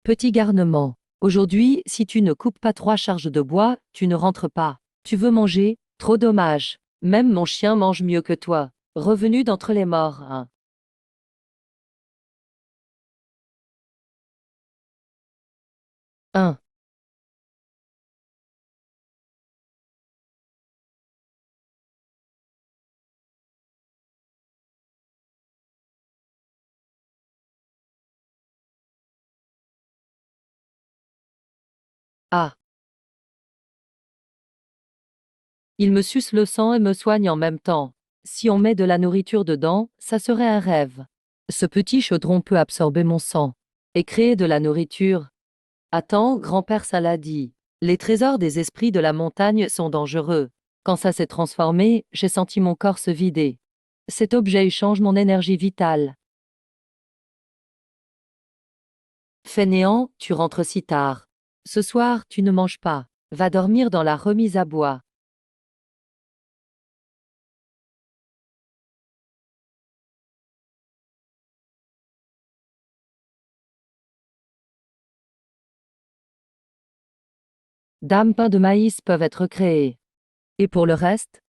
Petit garnement. Aujourd'hui, si tu ne coupes pas 3 charges de bois, tu ne rentres pas. Tu veux manger? Trop dommage. Même mon chien mange mieux que toi. Revenu d'entre les morts, hein. Un. Ah. Il me suce le sang et me soigne en même temps. Si on met de la nourriture dedans, ça serait un rêve. Ce petit chaudron peut absorber mon sang et créer de la nourriture. Attends, grand-père ça l'a dit. Les trésors des esprits de la montagne sont dangereux. Quand ça s'est transformé, j'ai senti mon corps se vider. Cet objet change mon énergie vitale. Fainéant, tu rentres si tard. Ce soir, tu ne manges pas. Va dormir dans la remise à bois. Dame pain de maïs peuvent être créés. Et pour le reste?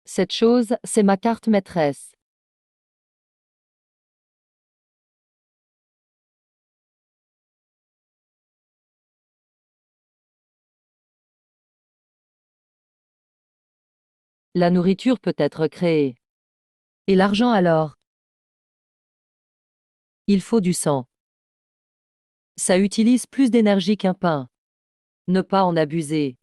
Cette chose, c'est ma carte maîtresse. La nourriture peut être créée. Et l'argent alors? Il faut du sang. Ça utilise plus d'énergie qu'un pain. Ne pas en abuser.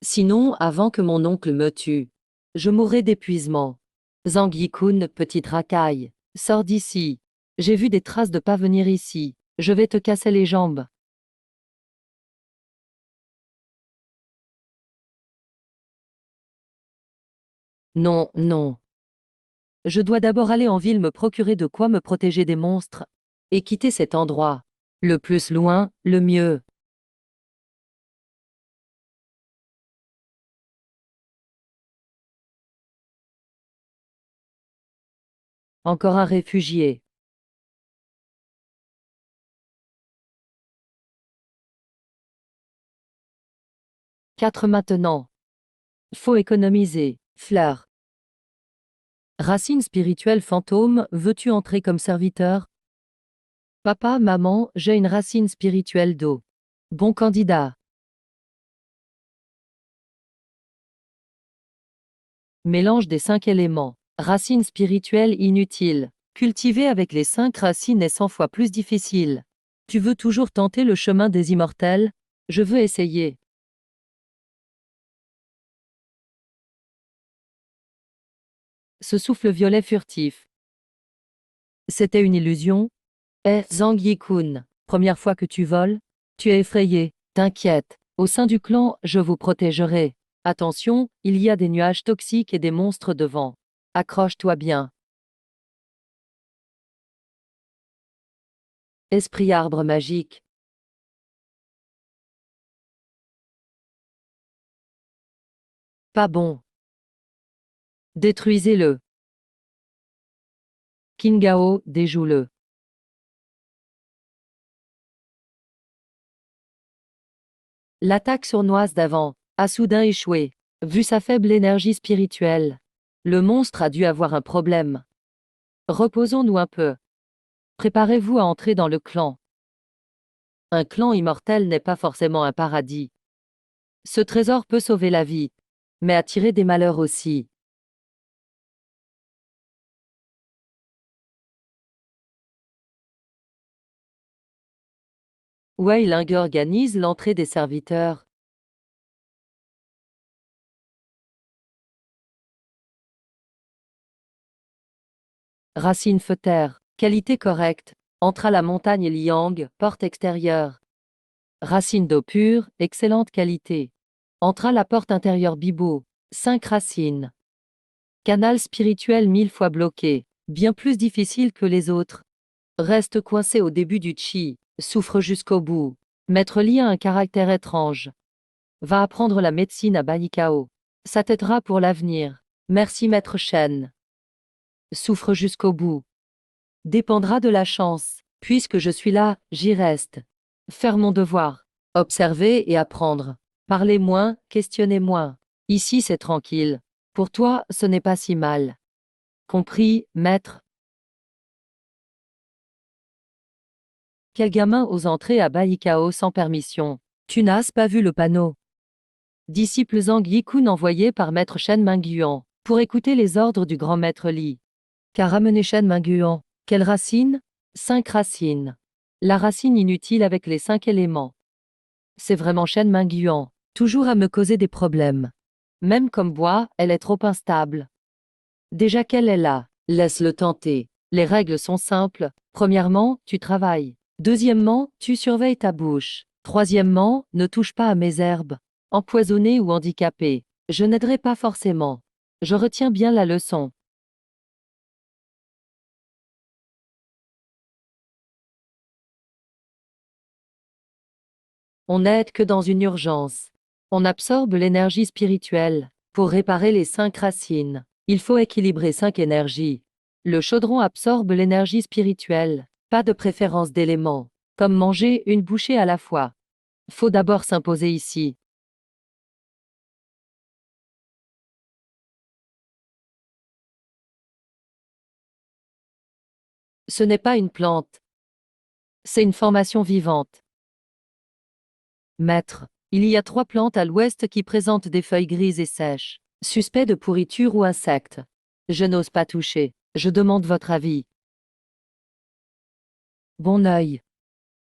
Sinon, avant que mon oncle me tue, je mourrai d'épuisement. Zangi-kun, petite racaille, sors d'ici. J'ai vu des traces de pas venir ici. Je vais te casser les jambes. Non, non. Je dois d'abord aller en ville me procurer de quoi me protéger des monstres. Et quitter cet endroit. Le plus loin, le mieux. Encore un réfugié. 4 maintenant. Faut économiser. Fleur. Racine spirituelle fantôme, veux-tu entrer comme serviteur? Papa, maman, j'ai une racine spirituelle d'eau. Bon candidat. Mélange des 5 éléments. Racine spirituelle inutile. Cultiver avec les 5 racines est 100 fois plus difficile. Tu veux toujours tenter le chemin des immortels? Je veux essayer. Ce souffle violet furtif. C'était une illusion? Eh, Zhang Yikun, première fois que tu voles? Tu es effrayé, t'inquiète. Au sein du clan, je vous protégerai. Attention, il y a des nuages toxiques et des monstres devant. Accroche-toi bien. Esprit arbre magique. Pas bon. Détruisez-le. Kingao, déjoue-le. L'attaque sournoise d'avant a soudain échoué. Vu sa faible énergie spirituelle, le monstre a dû avoir un problème. Reposons-nous un peu. Préparez-vous à entrer dans le clan. Un clan immortel n'est pas forcément un paradis. Ce trésor peut sauver la vie, mais attirer des malheurs aussi. Wei Ling organise l'entrée des serviteurs. Racine feuterre, qualité correcte. Entre à la montagne Liang, porte extérieure. Racine d'eau pure, excellente qualité. Entre à la porte intérieure Bibo, 5 racines. Canal spirituel 1000 fois bloqué, bien plus difficile que les autres. Reste coincé au début du chi, souffre jusqu'au bout. Maître Li a un caractère étrange. Va apprendre la médecine à Banikao. Ça t'aidera pour l'avenir. Merci Maître Shen. Souffre jusqu'au bout. Dépendra de la chance. Puisque je suis là, j'y reste. Faire mon devoir. Observer et apprendre. Parler moins, questionner moins. Ici c'est tranquille. Pour toi, ce n'est pas si mal. Compris, maître? Quel gamin ose entrer à Baikao sans permission? Tu n'as pas vu le panneau. Disciple Zhang Yikun envoyé par maître Shen Mingyuan, pour écouter les ordres du grand maître Li. Qu'a ramené Shen Mingyuan? Quelle racine? 5 racines. La racine inutile avec les 5 éléments. C'est vraiment Shen Mingyuan, toujours à me causer des problèmes. Même comme bois, elle est trop instable. Déjà qu'elle est là, laisse-le tenter. Les règles sont simples. Premièrement, tu travailles. Deuxièmement, tu surveilles ta bouche. Troisièmement, ne touche pas à mes herbes. Empoisonné ou handicapé, je n'aiderai pas forcément. Je retiens bien la leçon. On n'aide que dans une urgence. On absorbe l'énergie spirituelle. Pour réparer les 5 racines, il faut équilibrer 5 énergies. Le chaudron absorbe l'énergie spirituelle. Pas de préférence d'éléments. Comme manger une bouchée à la fois. Faut d'abord s'imposer ici. Ce n'est pas une plante. C'est une formation vivante. Maître, il y a 3 plantes à l'ouest qui présentent des feuilles grises et sèches. Suspect de pourriture ou insectes. Je n'ose pas toucher. Je demande votre avis. Bon œil.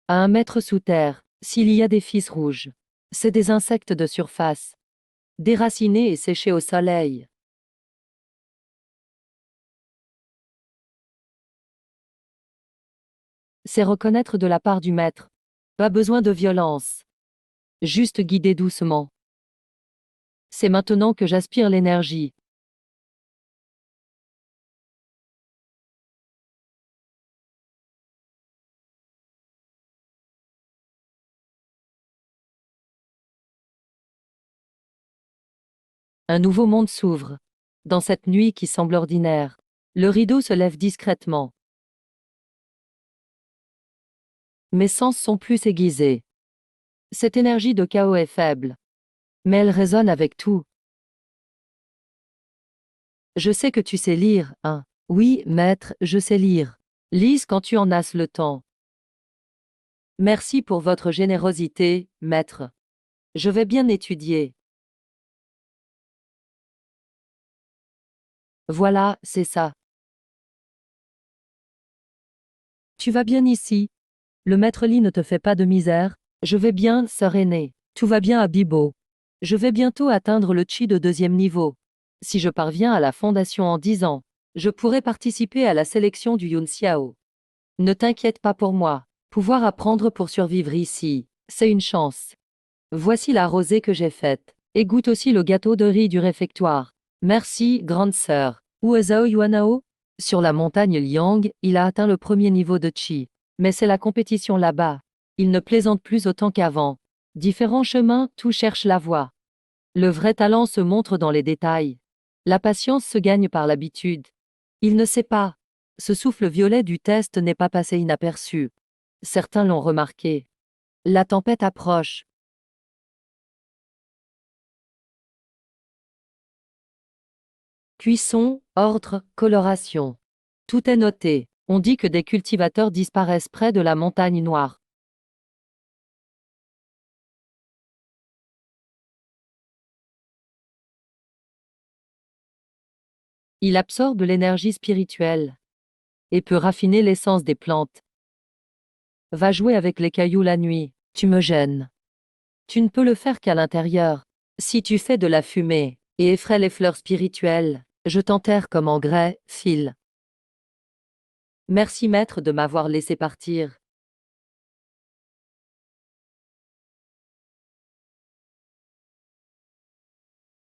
À 1 mètre sous terre, s'il y a des fils rouges. C'est des insectes de surface. Déracinés et séchés au soleil. C'est reconnaître de la part du maître. Pas besoin de violence. Juste guider doucement. C'est maintenant que j'aspire l'énergie. Un nouveau monde s'ouvre. Dans cette nuit qui semble ordinaire, le rideau se lève discrètement. Mes sens sont plus aiguisés. Cette énergie de chaos est faible. Mais elle résonne avec tout. Je sais que tu sais lire, hein. Oui, maître, je sais lire. Lise quand tu en as le temps. Merci pour votre générosité, maître. Je vais bien étudier. Voilà, c'est ça. Tu vas bien ici? Le maître Li ne te fait pas de misère? Je vais bien, sœur aînée. Tout va bien à Bibo. Je vais bientôt atteindre le chi de 2e niveau. Si je parviens à la fondation en 10 ans, je pourrai participer à la sélection du Yun Xiao. Ne t'inquiète pas pour moi. Pouvoir apprendre pour survivre ici, c'est une chance. Voici la rosée que j'ai faite. Et goûte aussi le gâteau de riz du réfectoire. Merci, grande sœur. Où est Zhao Yuanao? Sur la montagne Liang, il a atteint le 1er niveau de Qi. Mais c'est la compétition là-bas. Il ne plaisante plus autant qu'avant. Différents chemins, tout cherche la voie. Le vrai talent se montre dans les détails. La patience se gagne par l'habitude. Il ne sait pas. Ce souffle violet du test n'est pas passé inaperçu. Certains l'ont remarqué. La tempête approche. Cuisson, ordre, coloration. Tout est noté. On dit que des cultivateurs disparaissent près de la montagne noire. Il absorbe l'énergie spirituelle et peut raffiner l'essence des plantes. Va jouer avec les cailloux la nuit. Tu me gênes. Tu ne peux le faire qu'à l'intérieur. Si tu fais de la fumée et effraies les fleurs spirituelles, je t'enterre comme engrais, fil. Merci maître de m'avoir laissé partir.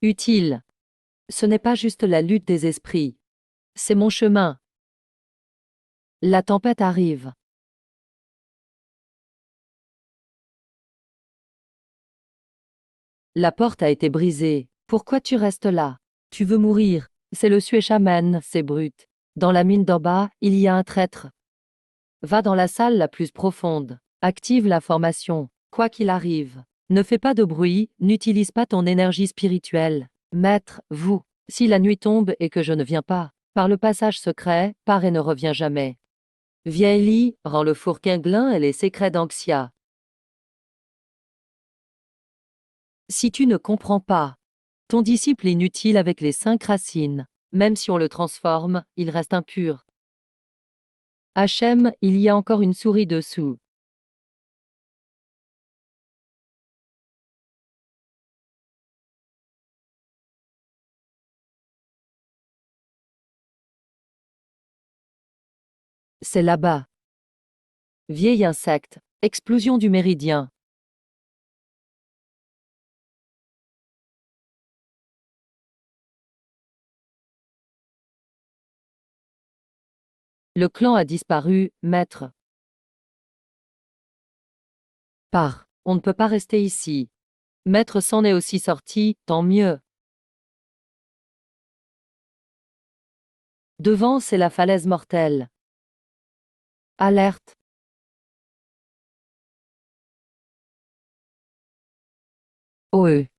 Utile. Ce n'est pas juste la lutte des esprits. C'est mon chemin. La tempête arrive. La porte a été brisée. Pourquoi tu restes là? Tu veux mourir. C'est le Sue Shaman, c'est brut. Dans la mine d'en bas, il y a un traître. Va dans la salle la plus profonde. Active la formation. Quoi qu'il arrive. Ne fais pas de bruit, n'utilise pas ton énergie spirituelle. Maître, vous. Si la nuit tombe et que je ne viens pas, par le passage secret, pars et ne reviens jamais. Vieille lit, rend le fourquin-glin et les secrets d'Anxia. Si tu ne comprends pas, ton disciple est inutile avec les 5 racines. Même si on le transforme, il reste impur. Hachem, il y a encore une souris dessous. C'est là-bas. Vieil insecte. Explosion du méridien. Le clan a disparu, maître. Pars. On ne peut pas rester ici. Maître s'en est aussi sorti, tant mieux. Devant, c'est la falaise mortelle. Alerte. OE.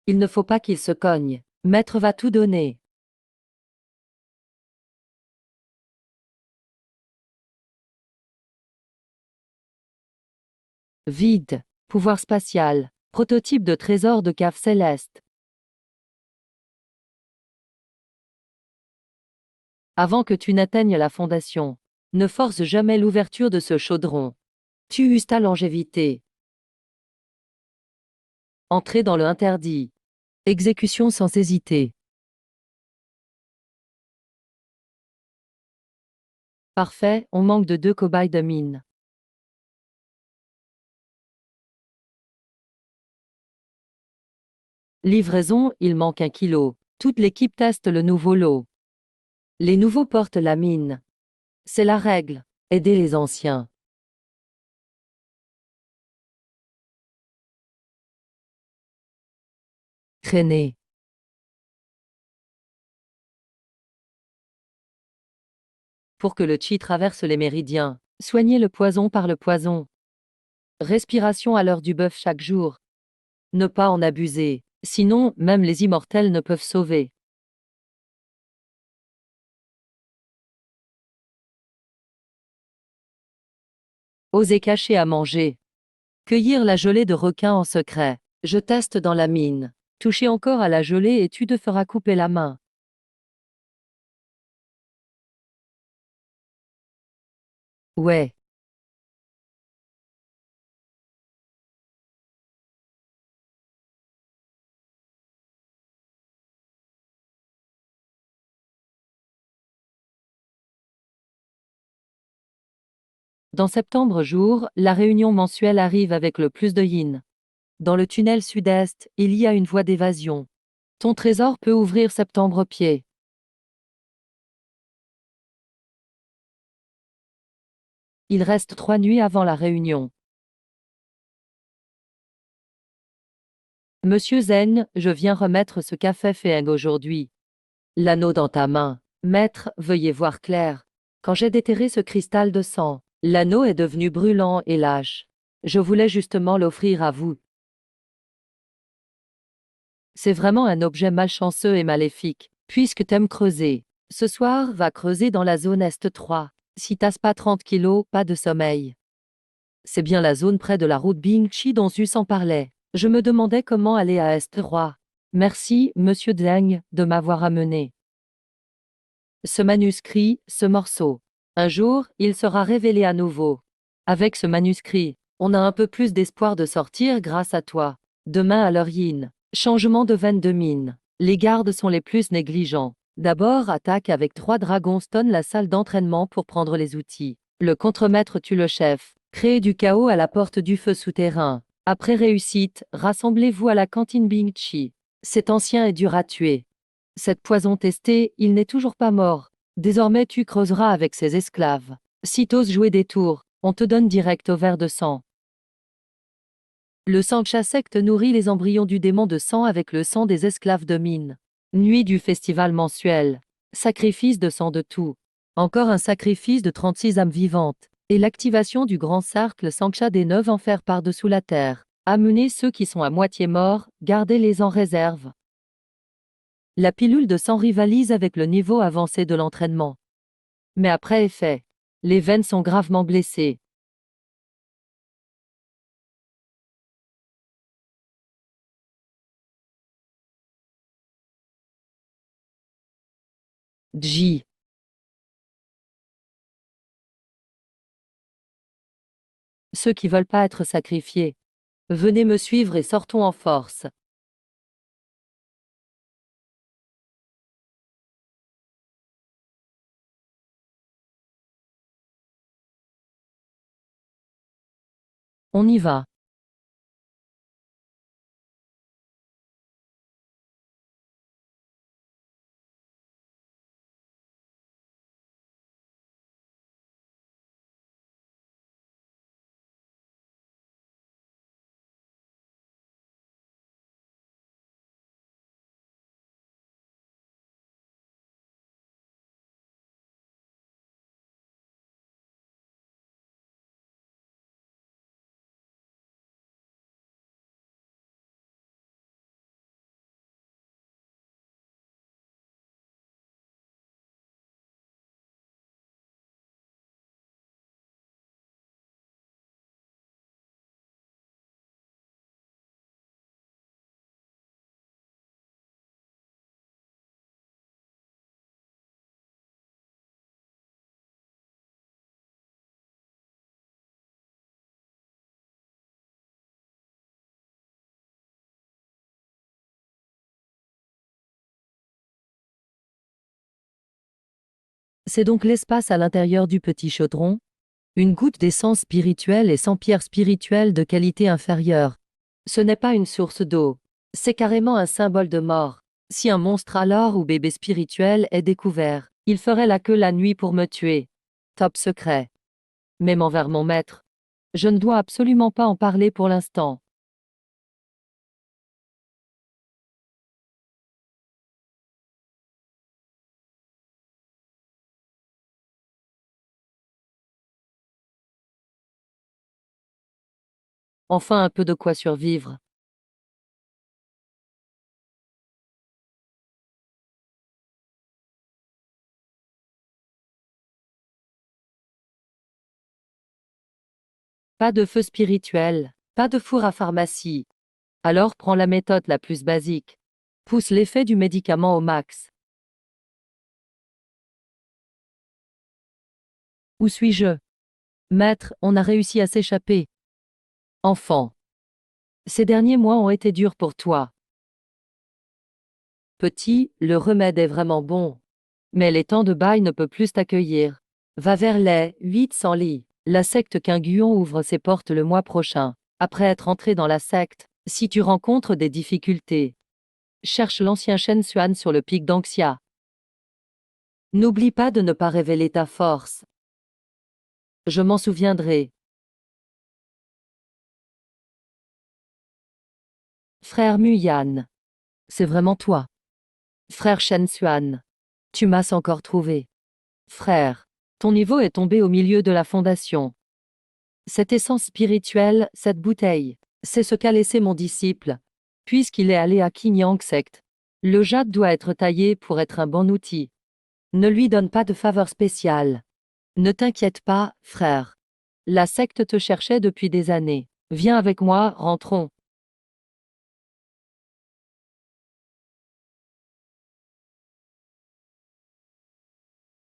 Il ne faut pas qu'il se cogne. Maître va tout donner. Vide. Pouvoir spatial. Prototype de trésor de cave céleste. Avant que tu n'atteignes la fondation, ne force jamais l'ouverture de ce chaudron. Tu uses ta longévité. Entrer dans le interdit. Exécution sans hésiter. Parfait, on manque de 2 cobayes de mine. Livraison, il manque 1 kilo. Toute l'équipe teste le nouveau lot. Les nouveaux portent la mine. C'est la règle. Aider les anciens. Traîner. Pour que le chi traverse les méridiens. Soigner le poison par le poison. Respiration à l'heure du bœuf chaque jour. Ne pas en abuser. Sinon, même les immortels ne peuvent sauver. Oser cacher à manger. Cueillir la gelée de requin en secret. Je teste dans la mine. Toucher encore à la gelée et tu te feras couper la main. Ouais. Dans septembre jour, la réunion mensuelle arrive avec le plus de yin. Dans le tunnel sud-est, il y a une voie d'évasion. Ton trésor peut ouvrir septembre pied. Il reste 3 nuits avant la réunion. Monsieur Zen, je viens remettre ce café Feng aujourd'hui. L'anneau dans ta main. Maître, veuillez voir clair. Quand j'ai déterré ce cristal de sang, l'anneau est devenu brûlant et lâche. Je voulais justement l'offrir à vous. C'est vraiment un objet malchanceux et maléfique, puisque t'aimes creuser. Ce soir, va creuser dans la zone Est 3. Si t'as pas 30 kilos, pas de sommeil. C'est bien la zone près de la route Bingchi dont Zus en parlait. Je me demandais comment aller à Est 3. Merci, monsieur Deng, de m'avoir amené. Ce manuscrit, ce morceau. Un jour, il sera révélé à nouveau. Avec ce manuscrit, on a un peu plus d'espoir de sortir grâce à toi. Demain à l'heure yin. Changement de veine de mine. Les gardes sont les plus négligents. D'abord, attaque avec 3 dragons stone la salle d'entraînement pour prendre les outils. Le contremaître tue le chef. Créez du chaos à la porte du feu souterrain. Après réussite, rassemblez-vous à la cantine Bingchi. Cet ancien est dur à tuer. Cette poison testée, il n'est toujours pas mort. Désormais tu creuseras avec ses esclaves. Si t'oses jouer des tours, on te donne direct au verre de sang. Le Sanksha secte nourrit les embryons du démon de sang avec le sang des esclaves de mine. Nuit du festival mensuel. Sacrifice de sang de tout. Encore un sacrifice de 36 âmes vivantes. Et l'activation du grand cercle Sanksha des 9 enfers par-dessous la terre. Amenez ceux qui sont à moitié morts, gardez-les en réserve. La pilule de sang rivalise avec le niveau avancé de l'entraînement. Mais après effet, les veines sont gravement blessées. J. Ceux qui veulent pas être sacrifiés. Venez me suivre et sortons en force. On y va. C'est donc l'espace à l'intérieur du petit chaudron? Une goutte d'essence spirituelle et sans pierre spirituelle de qualité inférieure. Ce n'est pas une source d'eau. C'est carrément un symbole de mort. Si un monstre alors ou bébé spirituel est découvert, il ferait la queue la nuit pour me tuer. Top secret. Même envers mon maître. Je ne dois absolument pas en parler pour l'instant. Enfin un peu de quoi survivre. Pas de feu spirituel, pas de four à pharmacie. Alors prends la méthode la plus basique. Pousse l'effet du médicament au max. Où suis-je? Maître, on a réussi à s'échapper. Enfant. Ces derniers mois ont été durs pour toi. Petit, le remède est vraiment bon. Mais les temps de bail ne peut plus t'accueillir. Va vers les 800 lits. La secte Quinguon ouvre ses portes le mois prochain. Après être entré dans la secte, si tu rencontres des difficultés, cherche l'ancien Shen Xuan sur le pic d'Anxia. N'oublie pas de ne pas révéler ta force. Je m'en souviendrai. Frère Muyan. C'est vraiment toi. Frère Shen Xuan. Tu m'as encore trouvé. Frère. Ton niveau est tombé au milieu de la fondation. Cette essence spirituelle, cette bouteille, c'est ce qu'a laissé mon disciple, puisqu'il est allé à Qinyang Sect. Le jade doit être taillé pour être un bon outil. Ne lui donne pas de faveur spéciale. Ne t'inquiète pas, frère. La secte te cherchait depuis des années. Viens avec moi, rentrons.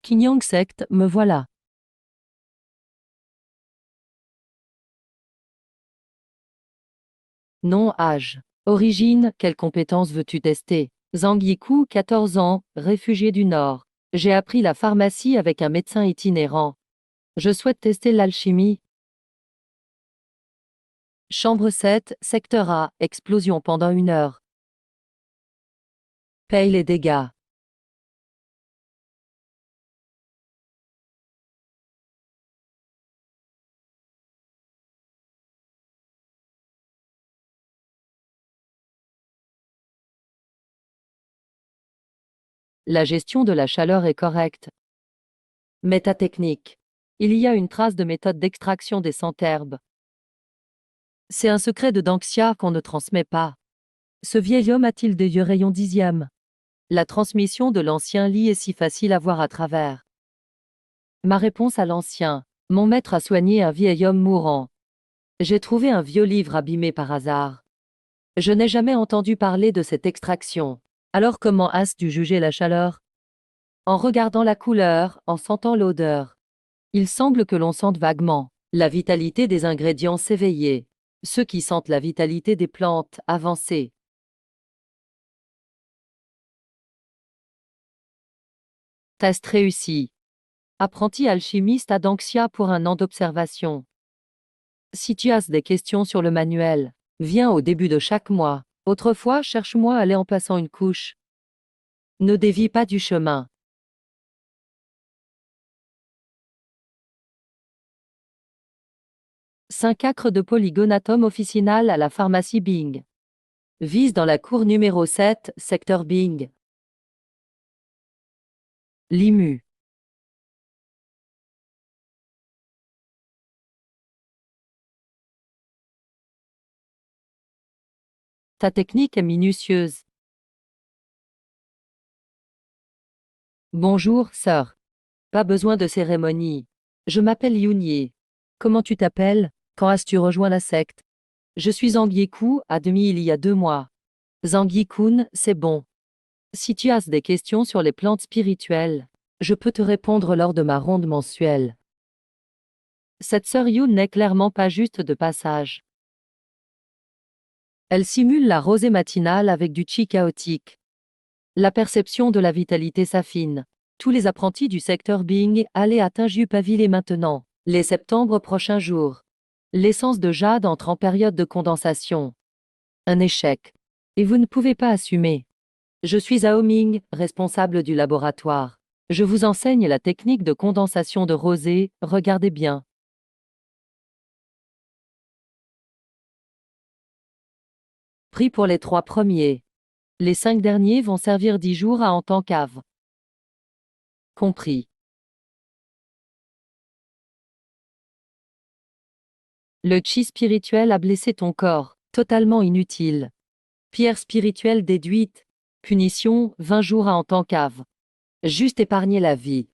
Qinyang Sect, me voilà. Nom, âge. Origine, quelle compétence veux-tu tester? Zhang Yiku, 14 ans, réfugié du Nord. J'ai appris la pharmacie avec un médecin itinérant. Je souhaite tester l'alchimie. Chambre 7, secteur A, explosion pendant 1 heure. Paye les dégâts. La gestion de la chaleur est correcte. Métatechnique. Il y a une trace de méthode d'extraction des centherbes. C'est un secret de Danxia qu'on ne transmet pas. Ce vieil homme a-t-il des yeux rayons dixièmes? La transmission de l'ancien lit est si facile à voir à travers. Ma réponse à l'ancien. Mon maître a soigné un vieil homme mourant. J'ai trouvé un vieux livre abîmé par hasard. Je n'ai jamais entendu parler de cette extraction. Alors comment as-tu jugé la chaleur? En regardant la couleur, en sentant l'odeur. Il semble que l'on sente vaguement la vitalité des ingrédients s'éveiller. Ceux qui sentent la vitalité des plantes avancer. Test réussi. Apprenti alchimiste à Danxia pour un an d'observation. Si tu as des questions sur le manuel, viens au début de chaque mois. Autrefois, cherche-moi à aller en passant une couche. Ne dévie pas du chemin. 5 acres de polygonatome officinal à la pharmacie Bing. Vise dans la cour numéro 7, secteur Bing. Limu. Ta technique est minutieuse. Bonjour, sœur. Pas besoin de cérémonie. Je m'appelle Yunye. Comment tu t'appelles? Quand as-tu rejoint la secte? Je suis Zangyeku, admis il y a 2 mois. Zangyi-kun, c'est bon. Si tu as des questions sur les plantes spirituelles, je peux te répondre lors de ma ronde mensuelle. Cette sœur Yun n'est clairement pas juste de passage. Elle simule la rosée matinale avec du chi chaotique. La perception de la vitalité s'affine. Tous les apprentis du secteur Bing, allez à Tinju-Pavillé maintenant. Les septembre prochains jours. L'essence de jade entre en période de condensation. Un échec. Et vous ne pouvez pas assumer. Je suis Zhao Ming, responsable du laboratoire. Je vous enseigne la technique de condensation de rosée, regardez bien. Prix pour les 3 premiers. Les 5 derniers vont servir 10 jours à en tant cave. Compris. Le chi spirituel a blessé ton corps, totalement inutile. Pierre spirituelle déduite. Punition, 20 jours à en tant cave. Juste épargner la vie.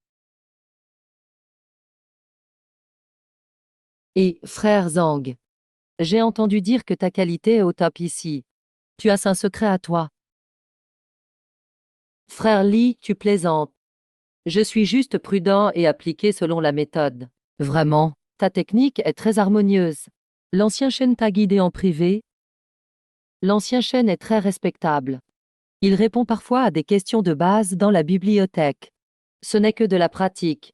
Et, frère Zhang, j'ai entendu dire que ta qualité est au top ici. Tu as un secret à toi. Frère Li, tu plaisantes. Je suis juste prudent et appliqué selon la méthode. Vraiment, ta technique est très harmonieuse. L'ancien chêne t'a guidé en privé. L'ancien chêne est très respectable. Il répond parfois à des questions de base dans la bibliothèque. Ce n'est que de la pratique.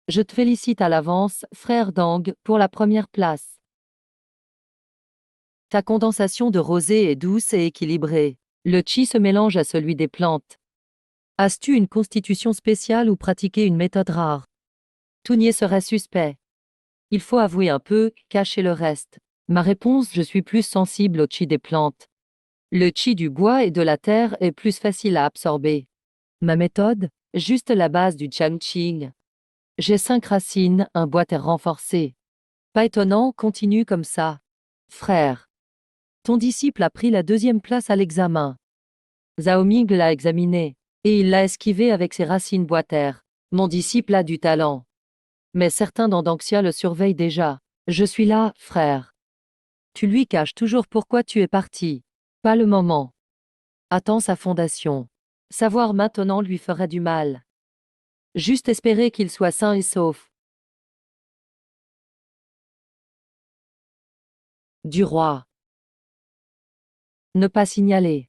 Je te félicite à l'avance, frère Dang, pour la première place. Ta condensation de rosée est douce et équilibrée. Le chi se mélange à celui des plantes. As-tu une constitution spéciale ou pratiqué une méthode rare? Tout nier serait suspect. Il faut avouer un peu, cacher le reste. Ma réponse, je suis plus sensible au chi des plantes. Le chi du bois et de la terre est plus facile à absorber. Ma méthode? Juste la base du Changqing. J'ai 5 racines, un bois-terre renforcé. Pas étonnant, continue comme ça. Frère. Ton disciple a pris la 2e place à l'examen. Zhao Ming l'a examiné. Et il l'a esquivé avec ses racines bois-terre. Mon disciple a du talent. Mais certains dans Danxia le surveillent déjà. Je suis là, frère. Tu lui caches toujours pourquoi tu es parti. Pas le moment. Attends sa fondation. Savoir maintenant lui ferait du mal. Juste espérer qu'il soit sain et sauf. Du roi. Ne pas signaler.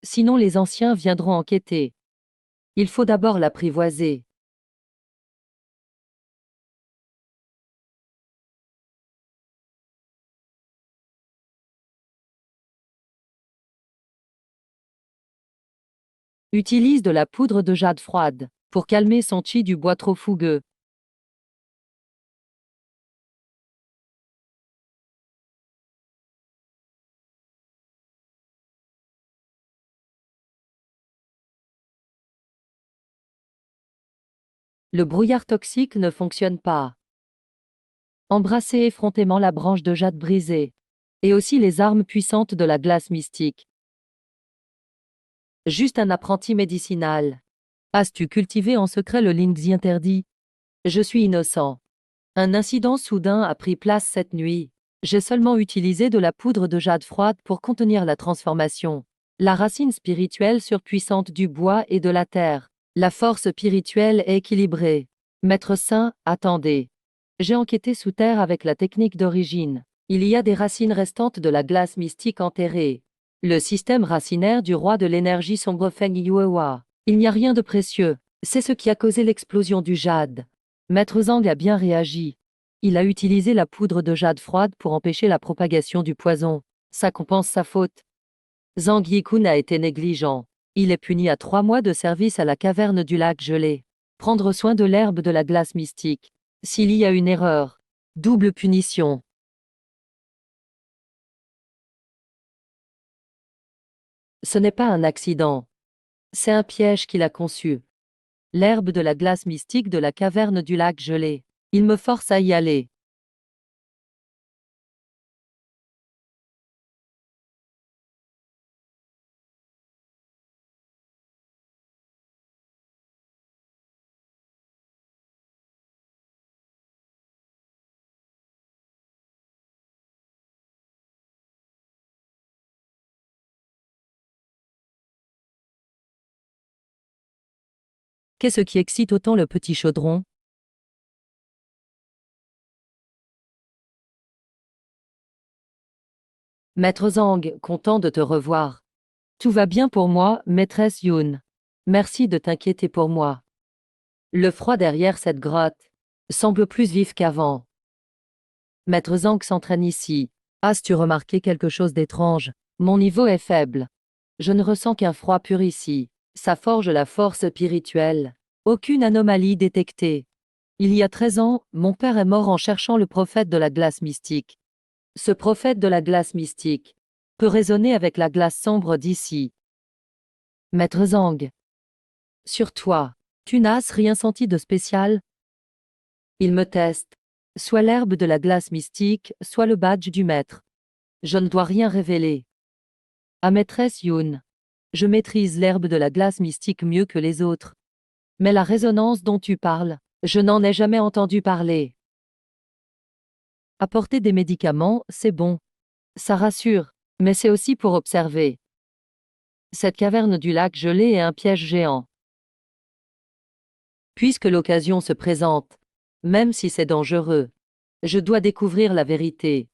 Sinon les anciens viendront enquêter. Il faut d'abord l'apprivoiser. Utilise de la poudre de jade froide pour calmer son chi du bois trop fougueux. Le brouillard toxique ne fonctionne pas. Embrassez effrontément la branche de jade brisée. Et aussi les armes puissantes de la glace mystique. Juste un apprenti médicinal. As-tu cultivé en secret le Lingzi interdit? Je suis innocent. Un incident soudain a pris place cette nuit. J'ai seulement utilisé de la poudre de jade froide pour contenir la transformation. La racine spirituelle surpuissante du bois et de la terre. La force spirituelle est équilibrée. Maître Saint, attendez. J'ai enquêté sous terre avec la technique d'origine. Il y a des racines restantes de la glace mystique enterrées. Le système racinaire du roi de l'énergie sombre Feng Yuewa. Il n'y a rien de précieux. C'est ce qui a causé l'explosion du jade. Maître Zhang a bien réagi. Il a utilisé la poudre de jade froide pour empêcher la propagation du poison. Ça compense sa faute. Zhang Yikun a été négligent. Il est puni à 3 mois de service à la caverne du lac gelé. Prendre soin de l'herbe de la glace mystique. S'il y a une erreur. Double punition. Ce n'est pas un accident. C'est un piège qu'il a conçu. L'herbe de la glace mystique de la caverne du lac gelé. Il me force à y aller. Qu'est-ce qui excite autant le petit chaudron? Maître Zhang, content de te revoir. Tout va bien pour moi, maîtresse Yun. Merci de t'inquiéter pour moi. Le froid derrière cette grotte semble plus vif qu'avant. Maître Zhang s'entraîne ici. As-tu remarqué quelque chose d'étrange? Mon niveau est faible. Je ne ressens qu'un froid pur ici. Ça forge la force spirituelle. Aucune anomalie détectée. Il y a 13 ans, mon père est mort en cherchant le prophète de la glace mystique. Ce prophète de la glace mystique peut résonner avec la glace sombre d'ici. Maître Zhang. Sur toi, tu n'as rien senti de spécial? Il me teste. Soit l'herbe de la glace mystique, soit le badge du maître. Je ne dois rien révéler. À maîtresse Yun. Je maîtrise l'herbe de la glace mystique mieux que les autres. Mais la résonance dont tu parles, je n'en ai jamais entendu parler. Apporter des médicaments, c'est bon. Ça rassure, mais c'est aussi pour observer. Cette caverne du lac gelé est un piège géant. Puisque l'occasion se présente, même si c'est dangereux, je dois découvrir la vérité.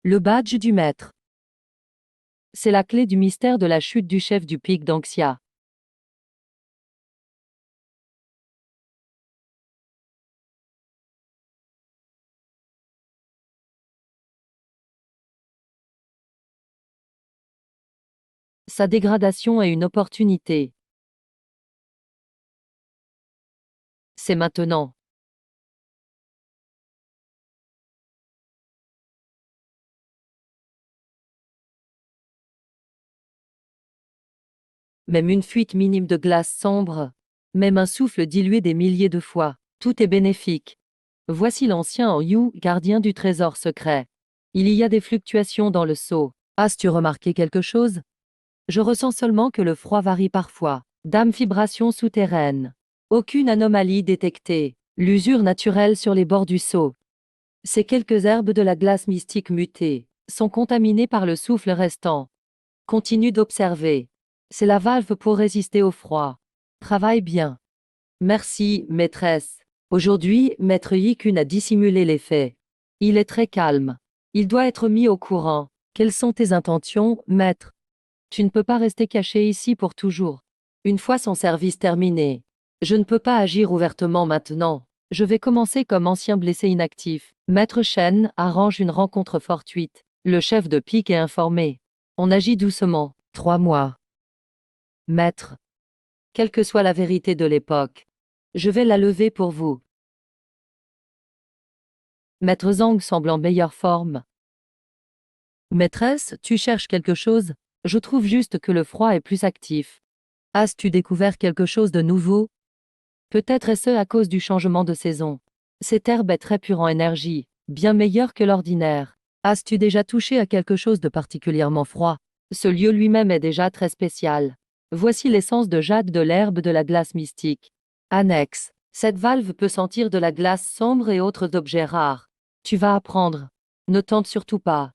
Le badge du maître. C'est la clé du mystère de la chute du chef du pic d'Anxia. Sa dégradation est une opportunité. C'est maintenant. Même une fuite minime de glace sombre, même un souffle dilué des milliers de fois, tout est bénéfique. Voici l'ancien Yu, gardien du trésor secret. Il y a des fluctuations dans le seau. As-tu remarqué quelque chose? Je ressens seulement que le froid varie parfois. Dame vibration souterraine. Aucune anomalie détectée. L'usure naturelle sur les bords du seau. Ces quelques herbes de la glace mystique mutée sont contaminées par le souffle restant. Continue d'observer. C'est la valve pour résister au froid. Travaille bien. Merci, maîtresse. Aujourd'hui, maître Yikun a dissimulé les faits. Il est très calme. Il doit être mis au courant. Quelles sont tes intentions, maître? Tu ne peux pas rester caché ici pour toujours. Une fois son service terminé, je ne peux pas agir ouvertement maintenant. Je vais commencer comme ancien blessé inactif. Maître Shen arrange une rencontre fortuite. Le chef de pique est informé. On agit doucement. 3 mois. Maître. Quelle que soit la vérité de l'époque, je vais la lever pour vous. Maître Zhang semble en meilleure forme. Maîtresse, tu cherches quelque chose? Je trouve juste que le froid est plus actif. As-tu découvert quelque chose de nouveau? Peut-être est-ce à cause du changement de saison. Cette herbe est très pure en énergie, bien meilleure que l'ordinaire. As-tu déjà touché à quelque chose de particulièrement froid? Ce lieu lui-même est déjà très spécial. Voici l'essence de jade de l'herbe de la glace mystique. Annexe. Cette valve peut sentir de la glace sombre et autres objets rares. Tu vas apprendre. Ne tente surtout pas.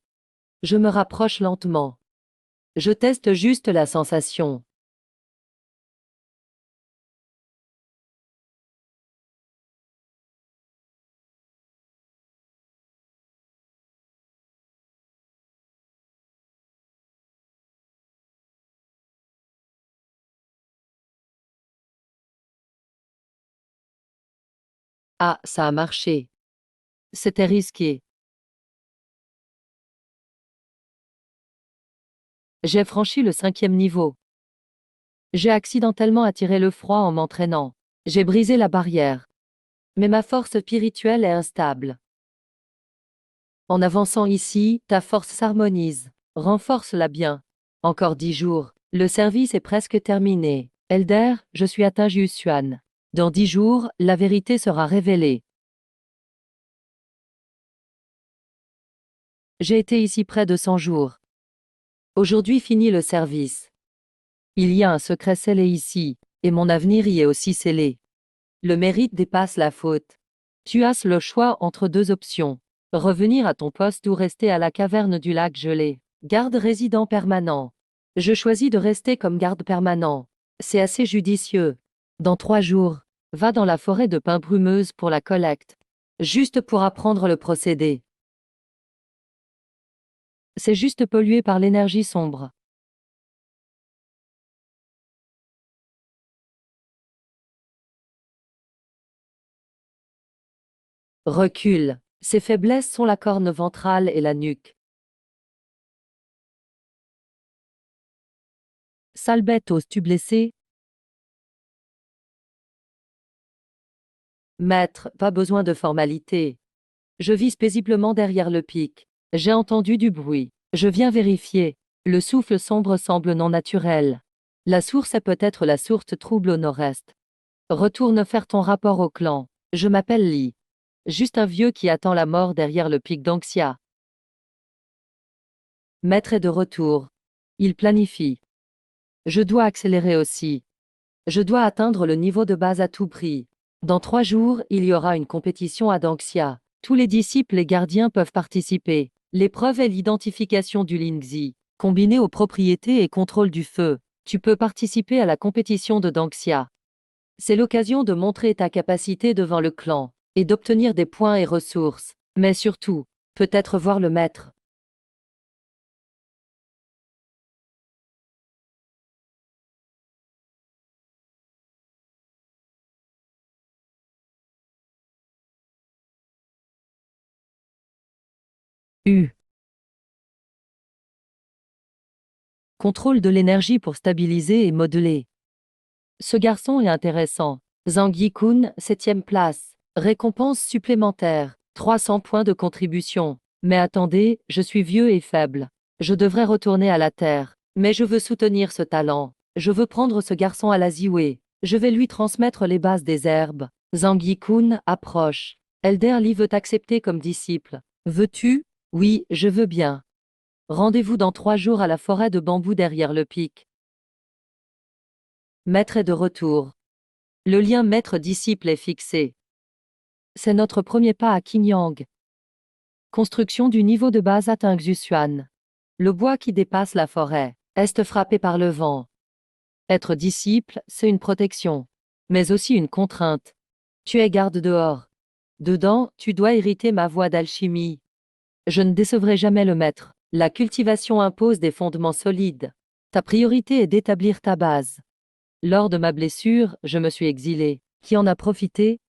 Je me rapproche lentement. Je teste juste la sensation. Ah, ça a marché. C'était risqué. J'ai franchi le 5e niveau. J'ai accidentellement attiré le froid en m'entraînant. J'ai brisé la barrière. Mais ma force spirituelle est instable. En avançant ici, ta force s'harmonise. Renforce-la bien. Encore 10 jours. Le service est presque terminé. Elder, je suis atteint Yusuan. Dans 10 jours, la vérité sera révélée. J'ai été ici près de 100 jours. Aujourd'hui finit le service. Il y a un secret scellé ici, et mon avenir y est aussi scellé. Le mérite dépasse la faute. Tu as le choix entre deux options. Revenir à ton poste ou rester à la caverne du lac gelé. Garde résident permanent. Je choisis de rester comme garde permanent. C'est assez judicieux. Dans 3 jours, va dans la forêt de pins brumeuse pour la collecte. Juste pour apprendre le procédé. C'est juste pollué par l'énergie sombre. Recule. Ses faiblesses sont la corne ventrale et la nuque. Sale bête, oses-tu blesser? Maître, pas besoin de formalité. Je vise paisiblement derrière le pic. J'ai entendu du bruit. Je viens vérifier. Le souffle sombre semble non naturel. La source est peut-être la source trouble au nord-est. Retourne faire ton rapport au clan. Je m'appelle Lee. Juste un vieux qui attend la mort derrière le pic d'Anxia. Maître est de retour. Il planifie. Je dois accélérer aussi. Je dois atteindre le niveau de base à tout prix. Dans 3 jours, il y aura une compétition à Danxia. Tous les disciples et gardiens peuvent participer. L'épreuve est l'identification du Lingzi, combiné aux propriétés et contrôle du feu. Tu peux participer à la compétition de Danxia. C'est l'occasion de montrer ta capacité devant le clan, et d'obtenir des points et ressources. Mais surtout, peut-être voir le maître. U. Contrôle de l'énergie pour stabiliser et modeler. Ce garçon est intéressant. Zhang Yikun, 7e place. Récompense supplémentaire. 300 points de contribution. Mais attendez, je suis vieux et faible. Je devrais retourner à la Terre. Mais je veux soutenir ce talent. Je veux prendre ce garçon à la Ziwei. Je vais lui transmettre les bases des herbes. Zhang Yikun approche. Elder Lee veut t'accepter comme disciple. Veux-tu? Oui, je veux bien. Rendez-vous dans 3 jours à la forêt de bambou derrière le pic. Maître est de retour. Le lien maître-disciple est fixé. C'est notre premier pas à Qingyang. Construction du niveau de base atteint Xuan. Le bois qui dépasse la forêt. Est frappé par le vent. Être disciple, c'est une protection. Mais aussi une contrainte. Tu es garde dehors. Dedans, tu dois hériter ma voie d'alchimie. Je ne décevrai jamais le maître. La cultivation impose des fondements solides. Ta priorité est d'établir ta base. Lors de ma blessure, je me suis exilé. Qui en a profité?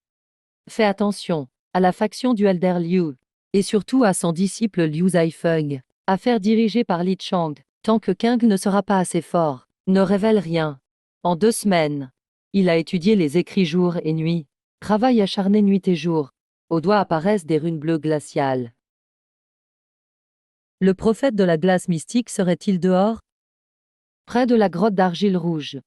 Fais attention à la faction du Elder Liu, et surtout à son disciple Liu Zaifeng. Affaire dirigée par Li Chang. Tant que Kang ne sera pas assez fort, ne révèle rien. En 2 semaines, il a étudié les écrits jour et nuit. Travail acharné nuit et jour. Aux doigts apparaissent des runes bleues glaciales. Le prophète de la glace mystique serait-il dehors? près de la grotte d'argile rouge.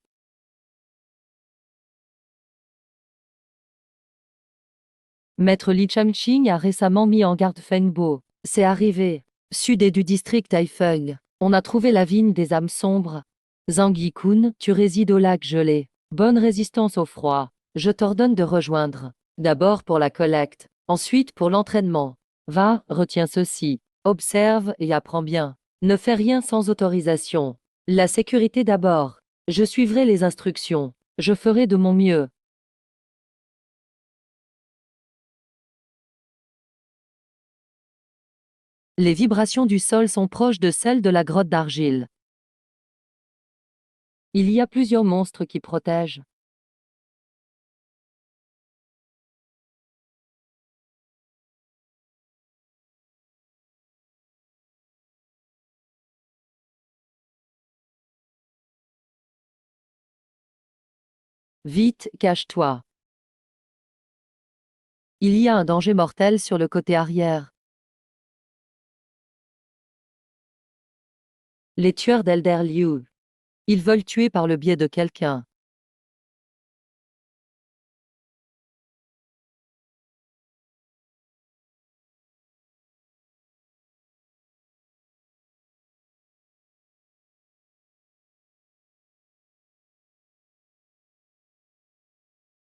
Maître Li Changqing a récemment mis en garde Feng Bo. C'est arrivé. Sud et du district Haifeng. On a trouvé la vigne des âmes sombres. Zhang Yikun, tu résides au lac gelé. Bonne résistance au froid. Je t'ordonne de rejoindre. D'abord pour la collecte, ensuite pour l'entraînement. Va, retiens ceci. Observe et apprends bien. Ne fais rien sans autorisation. La sécurité d'abord. Je suivrai les instructions. Je ferai de mon mieux. Les vibrations du sol sont proches de celles de la grotte d'argile. Il y a plusieurs monstres qui protègent. Vite, cache-toi. Il y a un danger mortel sur le côté arrière. Les tueurs d'Elder Liu. Ils veulent tuer par le biais de quelqu'un.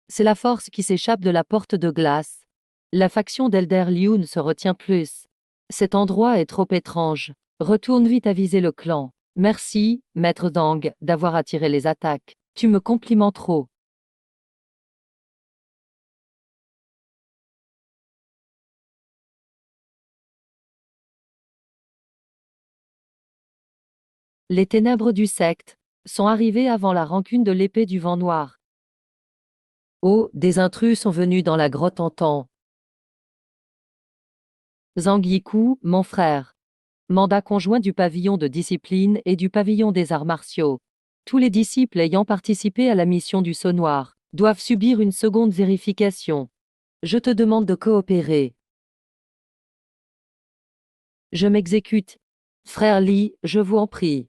C'est la force qui s'échappe de la porte de glace. La faction d'Elder Liu ne se retient plus. Cet endroit est trop étrange. Retourne vite aviser le clan. Merci, maître Dang, d'avoir attiré les attaques. Tu me complimentes trop. Les ténèbres du secte sont arrivées avant la rancune de l'épée du vent noir. Oh, des intrus sont venus dans la grotte en temps. Zhang Yiku, mon frère. Mandat conjoint du pavillon de discipline et du pavillon des arts martiaux. Tous les disciples ayant participé à la mission du Sceau Noir doivent subir une seconde vérification. Je te demande de coopérer. Je m'exécute. Frère Li, je vous en prie.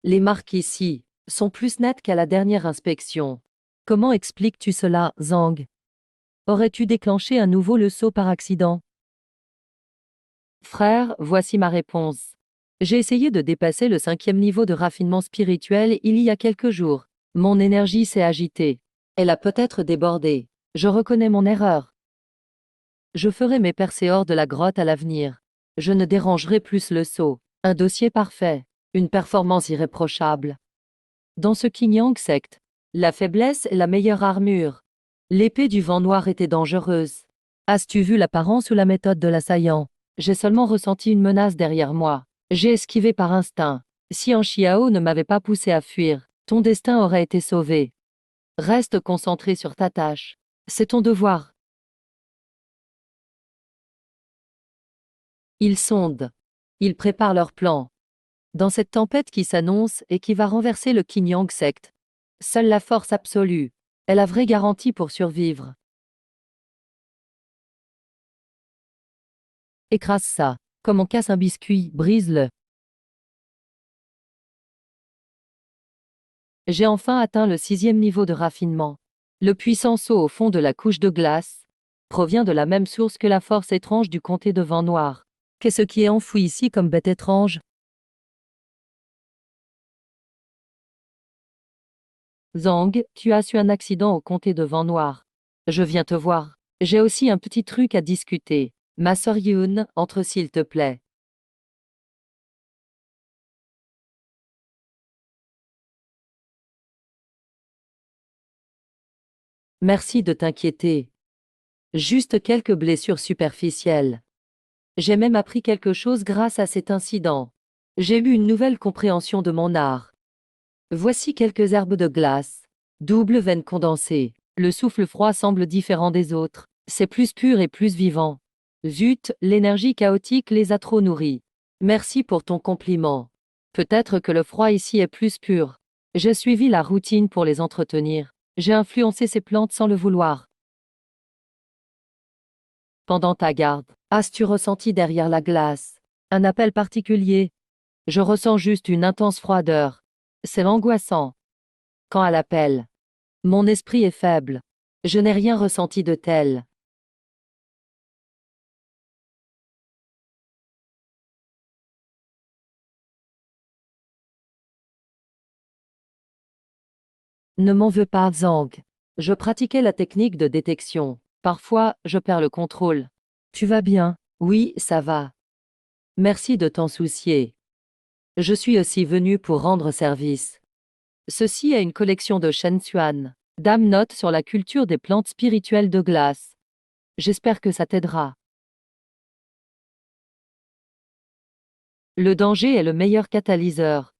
Les marques ici sont plus nettes qu'à la dernière inspection. Comment expliques-tu cela, Zhang? Aurais-tu déclenché à nouveau le saut par accident? Frère, voici ma réponse. J'ai essayé de dépasser le 5e niveau de raffinement spirituel il y a quelques jours. Mon énergie s'est agitée. Elle a peut-être débordé. Je reconnais mon erreur. Je ferai mes percées hors de la grotte à l'avenir. Je ne dérangerai plus le saut. Un dossier parfait. Une performance irréprochable. Dans ce Qingyang secte, la faiblesse est la meilleure armure. L'épée du vent noir était dangereuse. As-tu vu l'apparence ou la méthode de l'assaillant? J'ai seulement ressenti une menace derrière moi. J'ai esquivé par instinct. Si un Xiao ne m'avait pas poussé à fuir, ton destin aurait été sauvé. Reste concentré sur ta tâche. C'est ton devoir. Ils sondent. Ils préparent leur plan. Dans cette tempête qui s'annonce et qui va renverser le Qingyang secte, seule la force absolue est la vraie garantie pour survivre. Écrase ça. Comme on casse un biscuit, brise-le. J'ai enfin atteint le 6e niveau de raffinement. Le puissant saut au fond de la couche de glace provient de la même source que la force étrange du comté de vent noir. Qu'est-ce qui est enfoui ici comme bête étrange? Zhang, tu as eu un accident au comté de vent noir. Je viens te voir. J'ai aussi un petit truc à discuter. Ma sœur Yun, entre s'il te plaît. Merci de t'inquiéter. Juste quelques blessures superficielles. J'ai même appris quelque chose grâce à cet incident. J'ai eu une nouvelle compréhension de mon art. Voici quelques herbes de glace. Double veine condensée. Le souffle froid semble différent des autres. C'est plus pur et plus vivant. Zut, l'énergie chaotique les a trop nourris. Merci pour ton compliment. Peut-être que le froid ici est plus pur. J'ai suivi la routine pour les entretenir. J'ai influencé ces plantes sans le vouloir. pendant ta garde. As-tu ressenti derrière la glace un appel particulier? Je ressens juste une intense froideur. C'est angoissant. Quand à l'appel, mon esprit est faible. Je n'ai rien ressenti de tel. Ne m'en veux pas, Zhang. Je pratiquais la technique de détection. Parfois, je perds le contrôle. Tu vas bien? Oui, ça va. Merci de t'en soucier. Je suis aussi venu pour rendre service. Ceci est une collection de Shen Xuan. Dame note sur la culture des plantes spirituelles de glace. J'espère que ça t'aidera. Le danger est le meilleur catalyseur.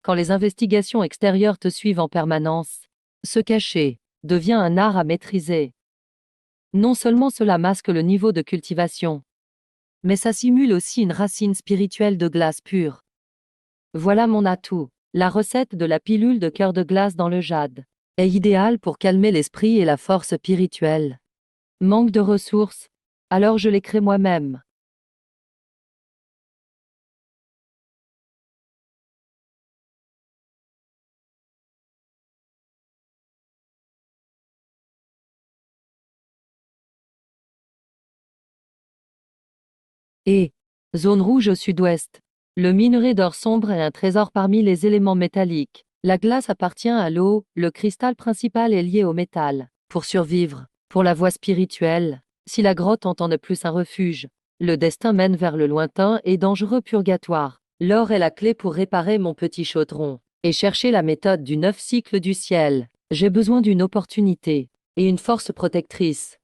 Quand les investigations extérieures te suivent en permanence, se cacher devient un art à maîtriser. Non seulement cela masque le niveau de cultivation, mais ça simule aussi une racine spirituelle de glace pure. Voilà mon atout. La recette de la pilule de cœur de glace dans le jade est idéale pour calmer l'esprit et la force spirituelle. Manque de ressources? Alors je l'ai créé moi-même. Et zone rouge au sud-ouest. Le minerai d'or sombre est un trésor parmi les éléments métalliques. La glace appartient à l'eau, le cristal principal est lié au métal. Pour survivre, pour la voie spirituelle, si la grotte entend ne plus un refuge, le destin mène vers le lointain et dangereux purgatoire. L'or est la clé pour réparer mon petit chaudron et chercher la méthode du 9 cycle du ciel. J'ai besoin d'une opportunité et une force protectrice.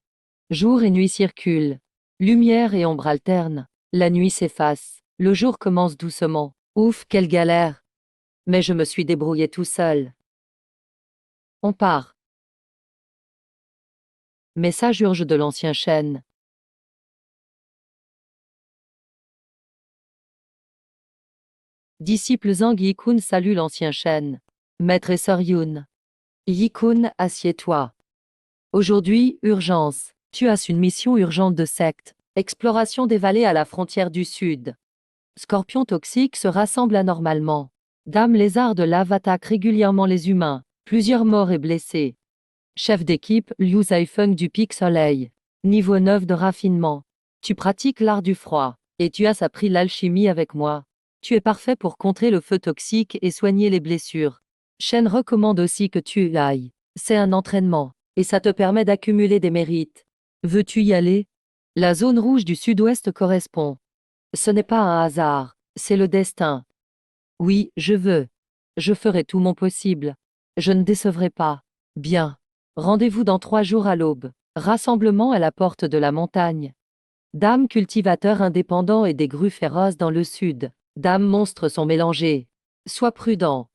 Jour et nuit circulent. Lumière et ombre alternent. La nuit s'efface. Le jour commence doucement. Ouf, quelle galère. Mais je me suis débrouillé tout seul. On part. Message urge de l'ancien chêne. Disciple Zhang Yikun salue l'ancien chêne. Maître et sœur Yun. Yikun, assieds-toi. Aujourd'hui, urgence. Tu as une mission urgente de secte. Exploration des vallées à la frontière du sud. Scorpions toxiques se rassemblent anormalement. Dame lézard de lave attaque régulièrement les humains. Plusieurs morts et blessés. Chef d'équipe, Liu Zaifeng du Pic Soleil. Niveau 9 de raffinement. Tu pratiques l'art du froid. Et tu as appris l'alchimie avec moi. Tu es parfait pour contrer le feu toxique et soigner les blessures. Shen recommande aussi que tu ailles. C'est un entraînement. Et ça te permet d'accumuler des mérites. Veux-tu y aller? La zone rouge du sud-ouest correspond. Ce n'est pas un hasard, c'est le destin. Oui, je veux. Je ferai tout mon possible. Je ne décevrai pas. Bien. Rendez-vous dans 3 jours à l'aube. Rassemblement à la porte de la montagne. Dames cultivateurs indépendants et des grues féroces dans le sud. Dames monstres sont mélangées. Sois prudent.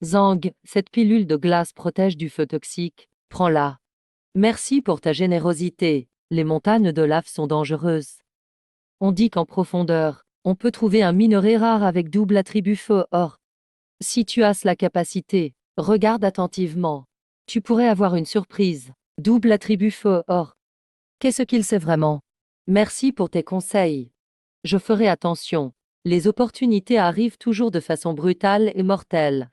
Zhang, cette pilule de glace protège du feu toxique. Prends-la. Merci pour ta générosité. Les montagnes de lave sont dangereuses. On dit qu'en profondeur, on peut trouver un minerai rare avec double attribut feu or. Si tu as la capacité, regarde attentivement. Tu pourrais avoir une surprise. Double attribut feu or. Qu'est-ce qu'il sait vraiment? Merci pour tes conseils. Je ferai attention. Les opportunités arrivent toujours de façon brutale et mortelle.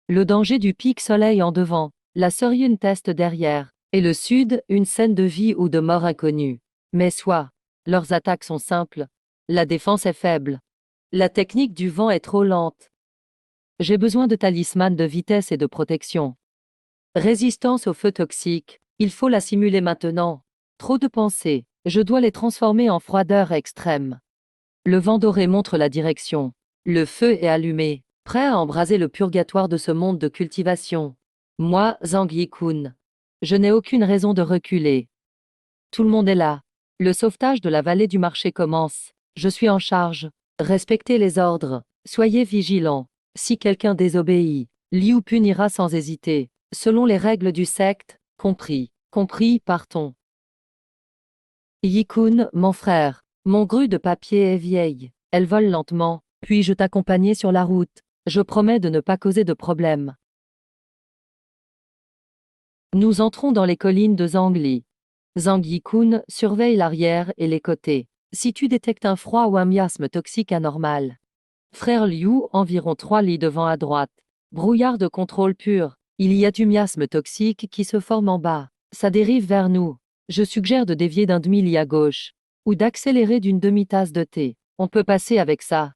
Le danger du pic soleil en devant, la Soriune test derrière, et le sud, une scène de vie ou de mort inconnue. Mais soit. Leurs attaques sont simples. La défense est faible. La technique du vent est trop lente. J'ai besoin de talismans de vitesse et de protection. Résistance au feu toxique. Il faut la simuler maintenant. Trop de pensées. Je dois les transformer en froideur extrême. Le vent doré montre la direction. Le feu est allumé, prêt à embraser le purgatoire de ce monde de cultivation. Moi, Zhang Yikun. Je n'ai aucune raison de reculer. Tout le monde est là. Le sauvetage de la vallée du marché commence. Je suis en charge. Respectez les ordres. Soyez vigilants. Si quelqu'un désobéit, Liu punira sans hésiter. Selon les règles du secte, compris. Compris, partons. Yikun, mon frère. Mon grue de papier est vieille. Elle vole lentement. Puis-je t'accompagner sur la route? Je promets de ne pas causer de problème. Nous entrons dans les collines de Zhangli. Zhang Yikun surveille l'arrière et les côtés. Si tu détectes un froid ou un miasme toxique anormal. Frère Liu, environ 3 lits de vent à droite. Brouillard de contrôle pur. Il y a du miasme toxique qui se forme en bas. Ça dérive vers nous. Je suggère de dévier d'un demi-lit à gauche. Ou d'accélérer d'une demi-tasse de thé. On peut passer avec ça.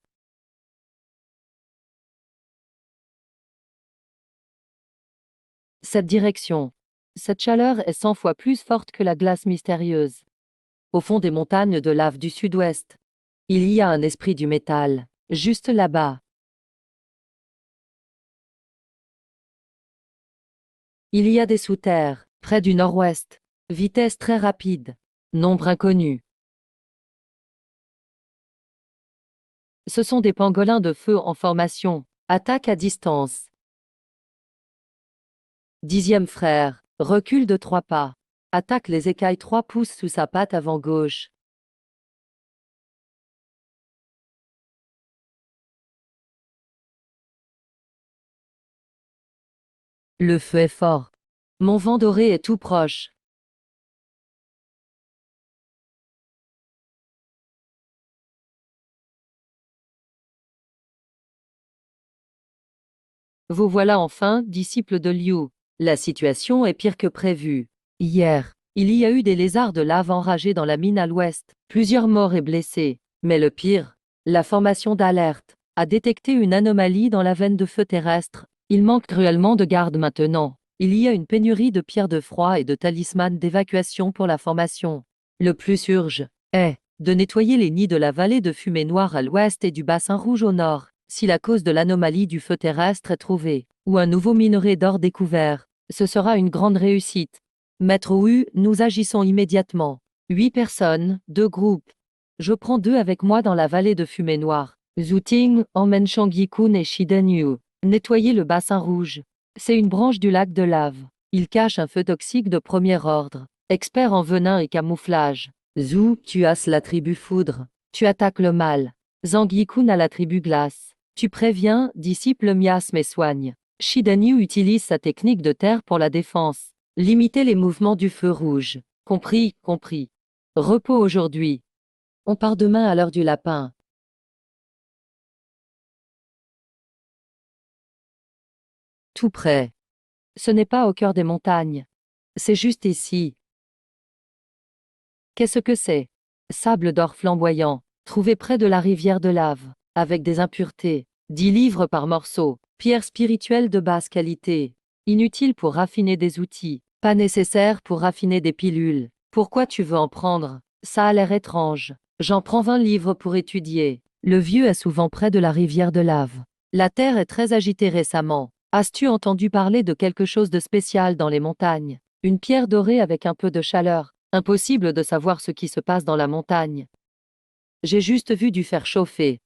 Cette direction. Cette chaleur est 100 fois plus forte que la glace mystérieuse. Au fond des montagnes de lave du sud-ouest. Il y a un esprit du métal. Juste là-bas. Il y a des sous-terres, près du nord-ouest. Vitesse très rapide. Nombre inconnu. Ce sont des pangolins de feu en formation. Attaque à distance. 10e frère. Recule de 3 pas. Attaque les écailles 3 pouces sous sa patte avant gauche. Le feu est fort. Mon vent doré est tout proche. Vous voilà enfin, disciple de Liu. La situation est pire que prévu. Hier, il y a eu des lézards de lave enragés dans la mine à l'ouest, plusieurs morts et blessés. Mais le pire, la formation d'alerte a détecté une anomalie dans la veine de feu terrestre. Il manque cruellement de gardes maintenant. Il y a une pénurie de pierres de froid et de talismans d'évacuation pour la formation. Le plus urgent est de nettoyer les nids de la vallée de fumée noire à l'ouest et du bassin rouge au nord. Si la cause de l'anomalie du feu terrestre est trouvée, ou un nouveau minerai d'or découvert, ce sera une grande réussite. Maître Wu, nous agissons immédiatement. 8 personnes, 2 groupes. Je prends 2 avec moi dans la vallée de fumée noire. Zhu Ting emmène Shang Yikun et Shiden Yu. Nettoyer le bassin rouge. C'est une branche du lac de lave. Il cache un feu toxique de premier ordre. Expert en venin et camouflage. Zhu, tu as la tribu foudre. Tu attaques le mal. Zhang Yikun a la tribu glace. Tu préviens, dissipe le miasme et soigne. Shiden Yu utilise sa technique de terre pour la défense. Limiter les mouvements du feu rouge. Compris, compris. Repos aujourd'hui. On part demain à l'heure du lapin. Tout près. Ce n'est pas au cœur des montagnes. C'est juste ici. Qu'est-ce que c'est? Sable d'or flamboyant, trouvé près de la rivière de lave, avec des impuretés. 10 livres par morceau. Pierre spirituelle de basse qualité. Inutile pour raffiner des outils. Pas nécessaire pour raffiner des pilules. Pourquoi tu veux en prendre? Ça a l'air étrange. J'en prends 20 livres pour étudier. Le vieux est souvent près de la rivière de lave. La terre est très agitée récemment. As-tu entendu parler de quelque chose de spécial dans les montagnes? Une pierre dorée avec un peu de chaleur. Impossible de savoir ce qui se passe dans la montagne. J'ai juste vu du fer chauffer.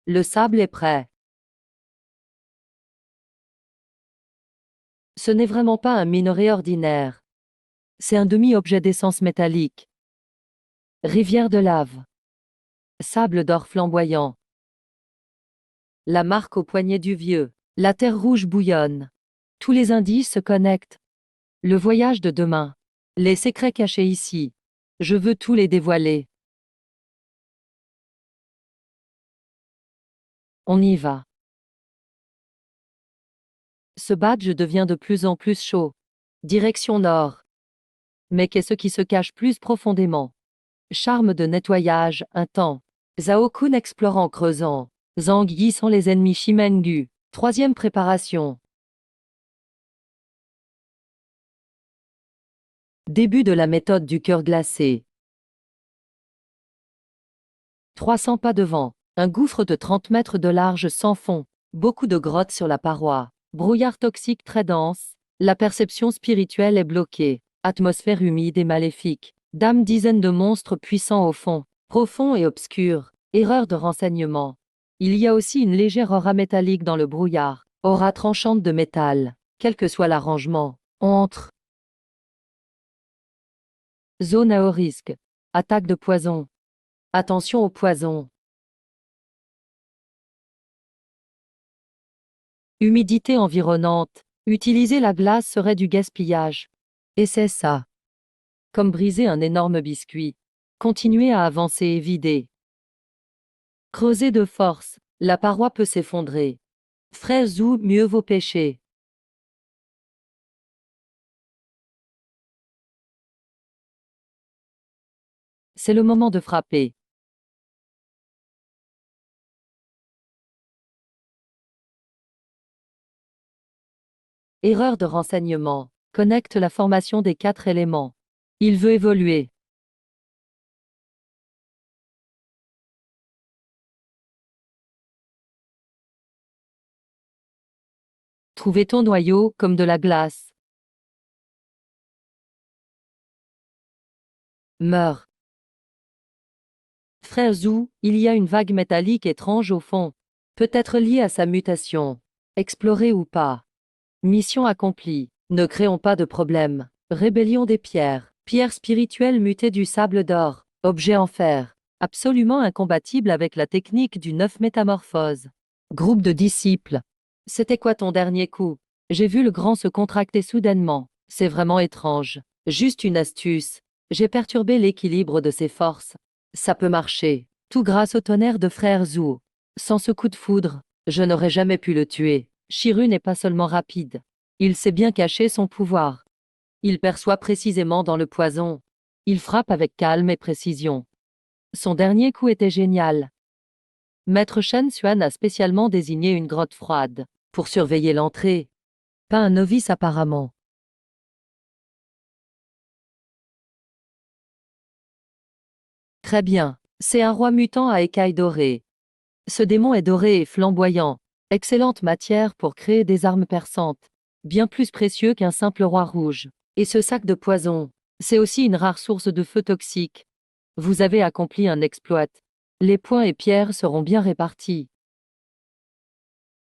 Le sable est prêt. Ce n'est vraiment pas un minerai ordinaire. C'est un demi-objet d'essence métallique. Rivière de lave. Sable d'or flamboyant. La marque au poignet du vieux. La terre rouge bouillonne. Tous les indices se connectent. Le voyage de demain. Les secrets cachés ici. Je veux tous les dévoiler. On y va. Ce badge devient de plus en plus chaud. Direction nord. Mais qu'est-ce qui se cache plus profondément? Charme de nettoyage, un temps. Zhao Kun explore en creusant. Zhang Yi sont les ennemis Shimengu. 3e préparation. Début de la méthode du cœur glacé. 300 pas devant. Un gouffre de 30 mètres de large sans fond. Beaucoup de grottes sur la paroi. Brouillard toxique très dense. La perception spirituelle est bloquée. Atmosphère humide et maléfique. Dizaines de monstres puissants au fond. Profond et obscur. Erreur de renseignement. Il y a aussi une légère aura métallique dans le brouillard. Aura tranchante de métal. Quel que soit l'arrangement. On entre. Zone à haut risque. Attaque de poison. Attention au poison. Humidité environnante. Utiliser la glace serait du gaspillage. Et c'est ça. comme briser un énorme biscuit. Continuez à avancer et vider. Creusez de force, la paroi peut s'effondrer. Frère Zou, mieux vaut pêcher. C'est le moment de frapper. Erreur de renseignement. Connecte la formation des 4 éléments. Il veut évoluer. Trouvez ton noyau comme de la glace. Meurs. Frère Zou, il y a une vague métallique étrange au fond. Peut-être liée à sa mutation. Explorer ou pas. Mission accomplie. Ne créons pas de problème. Rébellion des pierres. Pierre spirituelle mutée du sable d'or. Objet en fer. Absolument incompatible avec la technique du 9 métamorphose. Groupe de disciples. C'était quoi ton dernier coup? J'ai vu le grand se contracter soudainement. C'est vraiment étrange. Juste une astuce. J'ai perturbé l'équilibre de ses forces. Ça peut marcher. Tout grâce au tonnerre de frère Zou. Sans ce coup de foudre, je n'aurais jamais pu le tuer. Shiru n'est pas seulement rapide. Il sait bien cacher son pouvoir. Il perçoit précisément dans le poison. Il frappe avec calme et précision. Son dernier coup était génial. Maître Shen Xuan a spécialement désigné une grotte froide pour surveiller l'entrée. Pas un novice apparemment. Très bien. C'est un roi mutant à écailles dorées. Ce démon est doré et flamboyant. Excellente matière pour créer des armes perçantes. Bien plus précieux qu'un simple roi rouge. Et ce sac de poison, c'est aussi une rare source de feu toxique. Vous avez accompli un exploit. Les points et pierres seront bien répartis.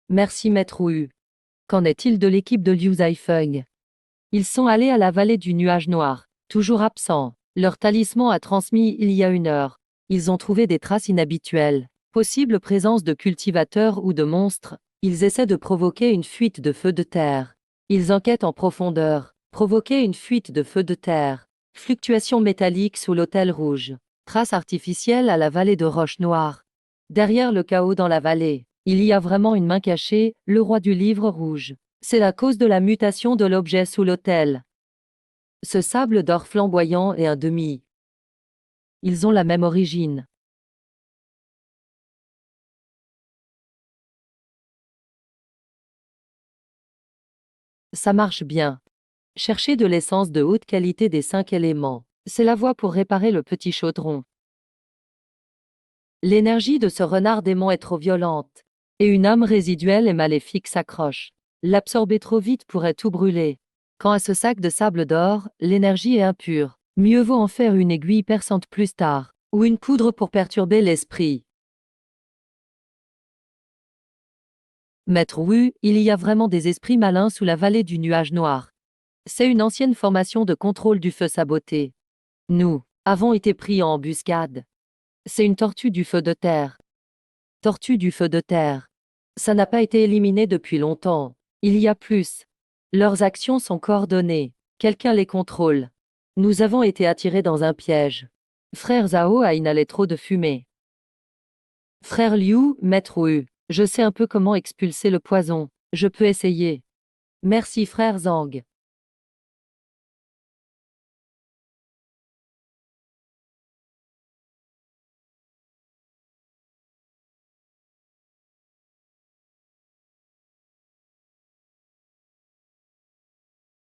Merci Maître Wu. Qu'en est-il de l'équipe de Liu Zaifeng? Ils sont allés à la vallée du nuage noir, toujours absents. Leur talisman a transmis il y a 1 heure. Ils ont trouvé des traces inhabituelles. Possible présence de cultivateurs ou de monstres. Ils essaient de provoquer une fuite de feu de terre. Ils enquêtent en profondeur. Provoquer une fuite de feu de terre. Fluctuation métallique sous l'autel rouge. Traces artificielles à la vallée de Roche Noire. Derrière le chaos dans la vallée, il y a vraiment une main cachée, le roi du livre rouge. C'est la cause de la mutation de l'objet sous l'autel. Ce sable d'or flamboyant et un demi. Ils ont la même origine. Ça marche bien. Chercher de l'essence de haute qualité des 5 éléments. C'est la voie pour réparer le petit chaudron. L'énergie de ce renard démon est trop violente. Et une âme résiduelle et maléfique s'accroche. L'absorber trop vite pourrait tout brûler. Quant à ce sac de sable d'or, l'énergie est impure. Mieux vaut en faire une aiguille perçante plus tard, ou une poudre pour perturber l'esprit. Maître Wu, il y a vraiment des esprits malins sous la vallée du nuage noir. C'est une ancienne formation de contrôle du feu saboté. Nous avons été pris en embuscade. C'est une tortue du feu de terre. Tortue du feu de terre. Ça n'a pas été éliminé depuis longtemps. Il y a plus. Leurs actions sont coordonnées. Quelqu'un les contrôle. Nous avons été attirés dans un piège. Frère Zhao a inhalé trop de fumée. Frère Liu, Maître Wu, je sais un peu comment expulser le poison. Je peux essayer. Merci frère Zhang.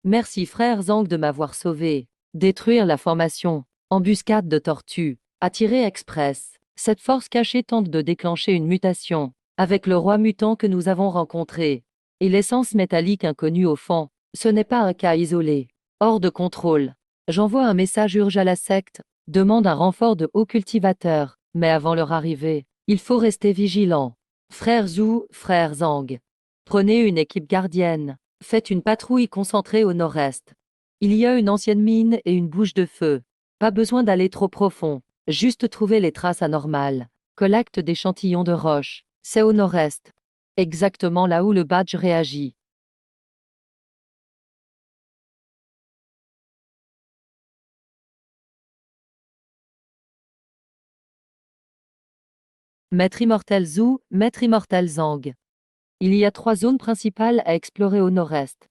Merci frère Zhang de m'avoir sauvé. Détruire la formation. Embuscade de tortue. Attirer express. Cette force cachée tente de déclencher une mutation. Avec le roi mutant que nous avons rencontré. Et l'essence métallique inconnue au fond. Ce n'est pas un cas isolé. Hors de contrôle. J'envoie un message urge à la secte. Demande un renfort de hauts cultivateurs. Mais avant leur arrivée, il faut rester vigilant. Frère Zhu, frère Zhang. Prenez une équipe gardienne. Faites une patrouille concentrée au nord-est. Il y a une ancienne mine et une bouche de feu. Pas besoin d'aller trop profond. Juste trouver les traces anormales. Collecte d'échantillons de roches. C'est au nord-est. Exactement là où le badge réagit. Maître immortel Zhu, maître immortel Zhang. Il y a 3 zones principales à explorer au nord-est.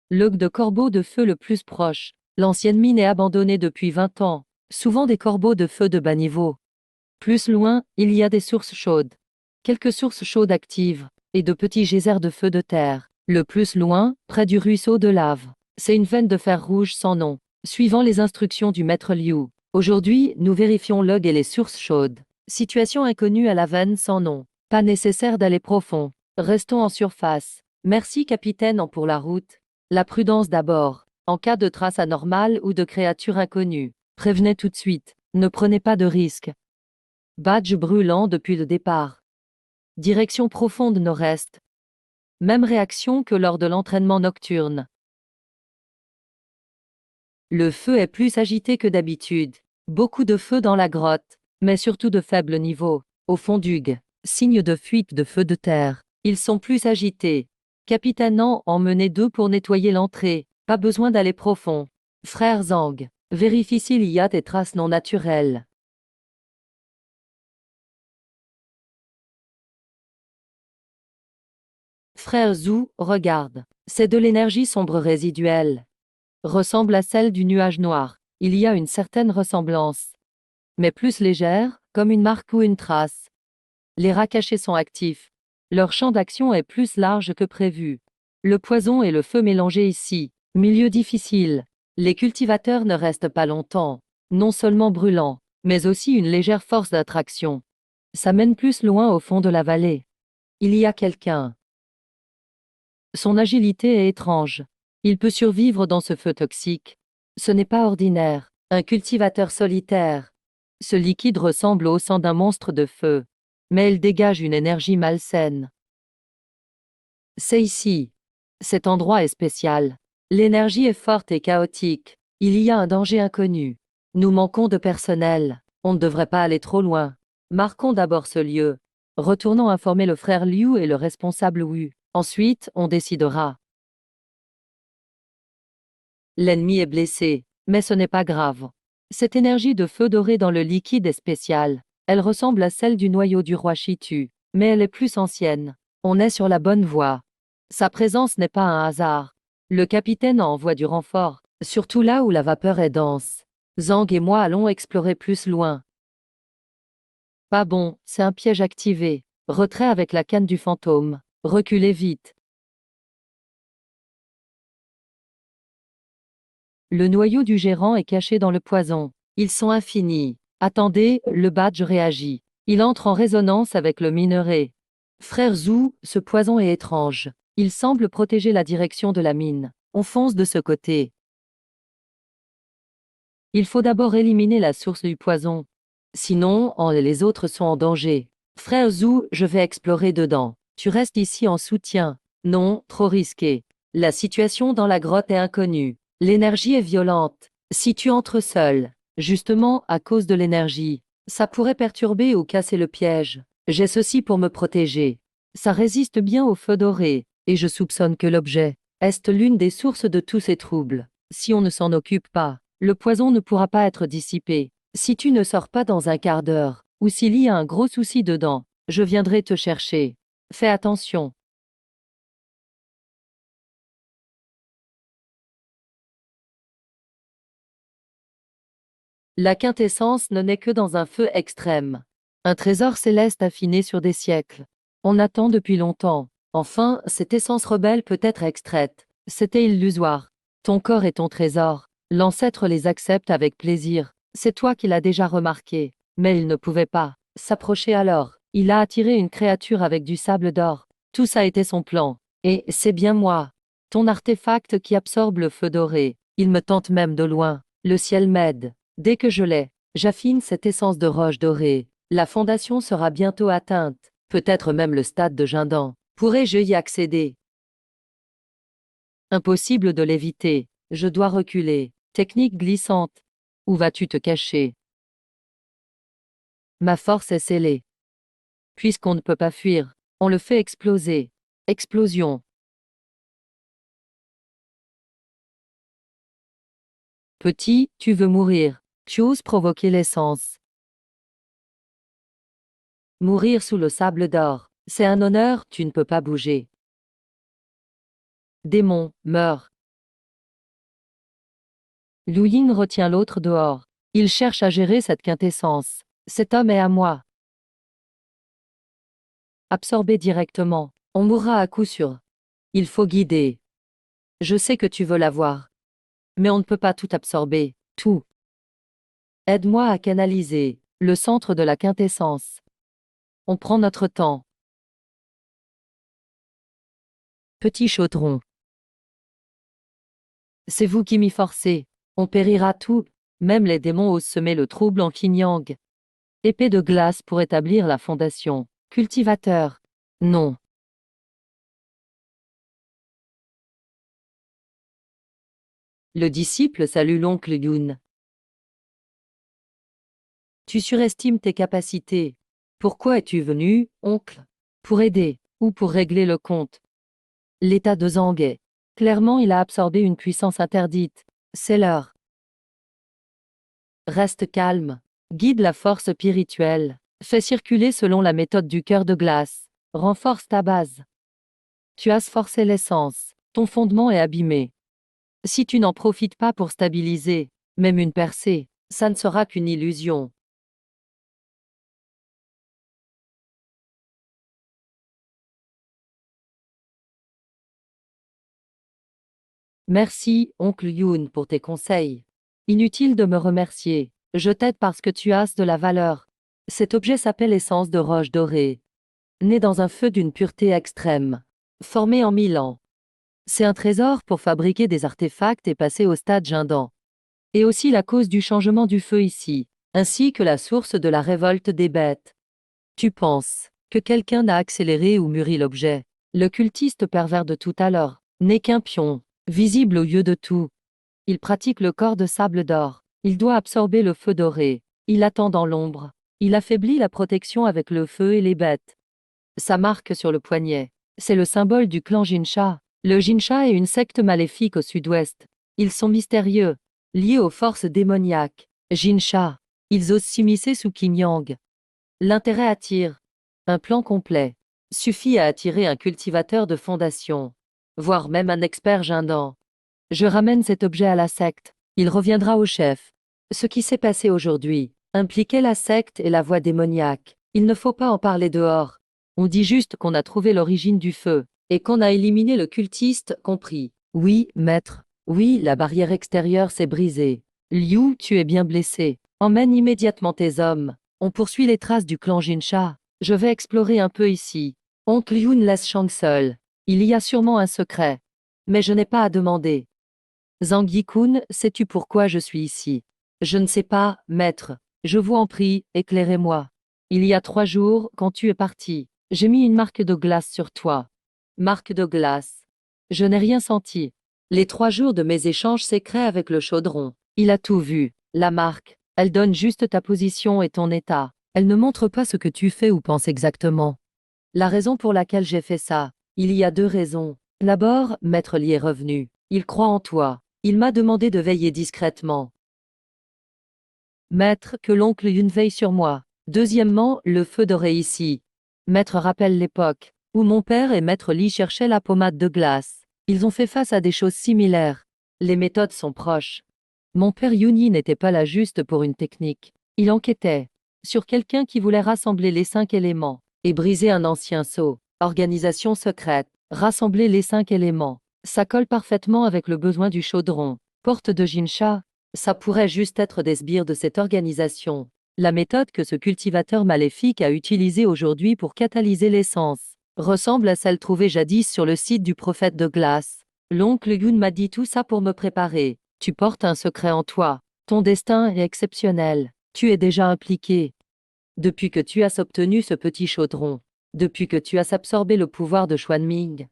Le de corbeaux de feu le plus proche. L'ancienne mine est abandonnée depuis 20 ans, souvent des corbeaux de feu de bas niveau. Plus loin, il y a des sources chaudes. Quelques sources chaudes actives, et de petits geysers de feu de terre. Le plus loin, près du ruisseau de lave. C'est une veine de fer rouge sans nom, suivant les instructions du maître Liu. Aujourd'hui, nous vérifions l'og et les sources chaudes. Situation inconnue à la veine sans nom. Pas nécessaire d'aller profond. Restons en surface. Merci capitaine pour la route. La prudence d'abord. En cas de traces anormales ou de créatures inconnues, prévenez tout de suite. Ne prenez pas de risques. Badge brûlant depuis le départ. Direction profonde nord-est. Même réaction que lors de l'entraînement nocturne. Le feu est plus agité que d'habitude. Beaucoup de feu dans la grotte, mais surtout de faible niveau. Au fond d'Hugues, signe de fuite de feu de terre. Ils sont plus agités. Capitaine An, emmenez 2 pour nettoyer l'entrée. Pas besoin d'aller profond. Frère Zhang, vérifie s'il y a des traces non naturelles. Frère Zhu, regarde. C'est de l'énergie sombre résiduelle. Ressemble à celle du nuage noir. Il y a une certaine ressemblance. Mais plus légère, comme une marque ou une trace. Les rats cachés sont actifs. Leur champ d'action est plus large que prévu. Le poison et le feu mélangés ici. Milieu difficile. Les cultivateurs ne restent pas longtemps. Non seulement brûlants, mais aussi une légère force d'attraction. Ça mène plus loin au fond de la vallée. Il y a quelqu'un. Son agilité est étrange. Il peut survivre dans ce feu toxique. Ce n'est pas ordinaire. Un cultivateur solitaire. Ce liquide ressemble au sang d'un monstre de feu. Mais il dégage une énergie malsaine. C'est ici. Cet endroit est spécial. L'énergie est forte et chaotique. Il y a un danger inconnu. Nous manquons de personnel. On ne devrait pas aller trop loin. Marquons d'abord ce lieu. Retournons informer le frère Liu et le responsable Wu. Ensuite, on décidera. L'ennemi est blessé, mais ce n'est pas grave. Cette énergie de feu doré dans le liquide est spéciale. Elle ressemble à celle du noyau du roi Chitu, mais elle est plus ancienne. On est sur la bonne voie. Sa présence n'est pas un hasard. Le capitaine envoie du renfort, surtout là où la vapeur est dense. Zhang et moi allons explorer plus loin. Pas bon, c'est un piège activé. Retrait avec la canne du fantôme. Reculez vite. Le noyau du gérant est caché dans le poison. Ils sont infinis. Attendez, le badge réagit. Il entre en résonance avec le minerai. Frère Zhu, ce poison est étrange. Il semble protéger la direction de la mine. On fonce de ce côté. Il faut d'abord éliminer la source du poison. Sinon, les autres sont en danger. Frère Zhu, je vais explorer dedans. Tu restes ici en soutien. Non, trop risqué. La situation dans la grotte est inconnue. L'énergie est violente. Si tu entres seul, justement à cause de l'énergie, ça pourrait perturber ou casser le piège. J'ai ceci pour me protéger. Ça résiste bien au feu doré, et je soupçonne que l'objet est l'une des sources de tous ces troubles. Si on ne s'en occupe pas, le poison ne pourra pas être dissipé. Si tu ne sors pas dans un quart d'heure, ou s'il y a un gros souci dedans, je viendrai te chercher. Fais attention. La quintessence ne n'est que dans un feu extrême. Un trésor céleste affiné sur des siècles. On attend depuis longtemps. Enfin, cette essence rebelle peut être extraite. C'était illusoire. Ton corps est ton trésor. L'ancêtre les accepte avec plaisir. C'est toi qui l'as déjà remarqué. Mais il ne pouvait pas s'approcher alors. Il a attiré une créature avec du sable d'or. Tout ça a été son plan. Et c'est bien moi. Ton artefact qui absorbe le feu doré. Il me tente même de loin. Le ciel m'aide. Dès que je l'ai, j'affine cette essence de roche dorée. La fondation sera bientôt atteinte. Peut-être même le stade de Jindan. Pourrais-je y accéder? Impossible de l'éviter. Je dois reculer. Technique glissante. Où vas-tu te cacher? Ma force est scellée. Puisqu'on ne peut pas fuir, on le fait exploser. Explosion. Petit, tu veux mourir. Tu oses provoquer l'essence. Mourir sous le sable d'or. C'est un honneur, tu ne peux pas bouger. Démon, meurs. Liu Ying retient l'autre dehors. Il cherche à gérer cette quintessence. Cet homme est à moi. Absorbé directement. On mourra à coup sûr. Il faut guider. Je sais que tu veux l'avoir. Mais on ne peut pas tout absorber, tout. Aide-moi à canaliser, le centre de la quintessence. On prend notre temps. Petit chaudron. C'est vous qui m'y forcez. On périra tout. Même les démons osent semer le trouble en Yin-Yang. Épée de glace pour établir la fondation. Cultivateur. Non. Le disciple salue l'oncle Yun. Tu surestimes tes capacités. Pourquoi es-tu venu, oncle? Pour aider, ou pour régler le compte? L'état de Zhang est. Clairement, il a absorbé une puissance interdite. C'est l'heure. Reste calme. Guide la force spirituelle. Fais circuler selon la méthode du cœur de glace. Renforce ta base. Tu as forcé l'essence. Ton fondement est abîmé. Si tu n'en profites pas pour stabiliser, même une percée, ça ne sera qu'une illusion. Merci, oncle Yoon, pour tes conseils. Inutile de me remercier. Je t'aide parce que tu as de la valeur. Cet objet s'appelle essence de roche dorée. Né dans un feu d'une pureté extrême. Formé en 1000 ans. C'est un trésor pour fabriquer des artefacts et passer au stade Jindan. Et aussi la cause du changement du feu ici, ainsi que la source de la révolte des bêtes. Tu penses que quelqu'un a accéléré ou mûri l'objet. Le cultiste pervers de tout à l'heure n'est qu'un pion, visible au lieu de tout. Il pratique le corps de sable d'or. Il doit absorber le feu doré. Il attend dans l'ombre. Il affaiblit la protection avec le feu et les bêtes. Sa marque sur le poignet. C'est le symbole du clan Jinsha. Le Jinsha est une secte maléfique au sud-ouest. Ils sont mystérieux, liés aux forces démoniaques. Jinsha. Ils osent s'immiscer sous Qingyang. L'intérêt attire. Un plan complet. Suffit à attirer un cultivateur de fondation. Voire même un expert Jindan. Je ramène cet objet à la secte. Il reviendra au chef. Ce qui s'est passé aujourd'hui impliquait la secte et la voie démoniaque. Il ne faut pas en parler dehors. On dit juste qu'on a trouvé l'origine du feu, et qu'on a éliminé le cultiste, compris. Oui, maître. Oui, la barrière extérieure s'est brisée. Liu, tu es bien blessé. Emmène immédiatement tes hommes. On poursuit les traces du clan Jinsha. Je vais explorer un peu ici. Oncle Yun laisse Shang seul. Il y a sûrement un secret. Mais je n'ai pas à demander. Zhang Yikun, sais-tu pourquoi je suis ici? Je ne sais pas, maître. Je vous en prie, éclairez-moi. Il y a 3 jours, quand tu es parti, j'ai mis une marque de glace sur toi. Marque de glace. Je n'ai rien senti. Les 3 jours de mes échanges secrets avec le chaudron. Il a tout vu. La marque. Elle donne juste ta position et ton état. Elle ne montre pas ce que tu fais ou penses exactement. La raison pour laquelle j'ai fait ça. Il y a 2 raisons. D'abord, Maître Li est revenu. Il croit en toi. Il m'a demandé de veiller discrètement. Maître, que l'oncle Yun veille sur moi. Deuxièmement, le feu doré ici. Maître rappelle l'époque où mon père et Maître Li cherchaient la pommade de glace. Ils ont fait face à des choses similaires. Les méthodes sont proches. Mon père Yuni n'était pas là juste pour une technique. Il enquêtait sur quelqu'un qui voulait rassembler les 5 éléments et briser un ancien sceau. Organisation secrète. Rassembler les 5 éléments. Ça colle parfaitement avec le besoin du chaudron. Porte de Jinsha. Ça pourrait juste être des sbires de cette organisation. La méthode que ce cultivateur maléfique a utilisée aujourd'hui pour catalyser l'essence ressemble à celle trouvée jadis sur le site du prophète de glace. L'oncle Yun m'a dit tout ça pour me préparer. Tu portes un secret en toi. Ton destin est exceptionnel. Tu es déjà impliqué. Depuis que tu as obtenu ce petit chaudron. Depuis que tu as absorbé le pouvoir de Xuanming.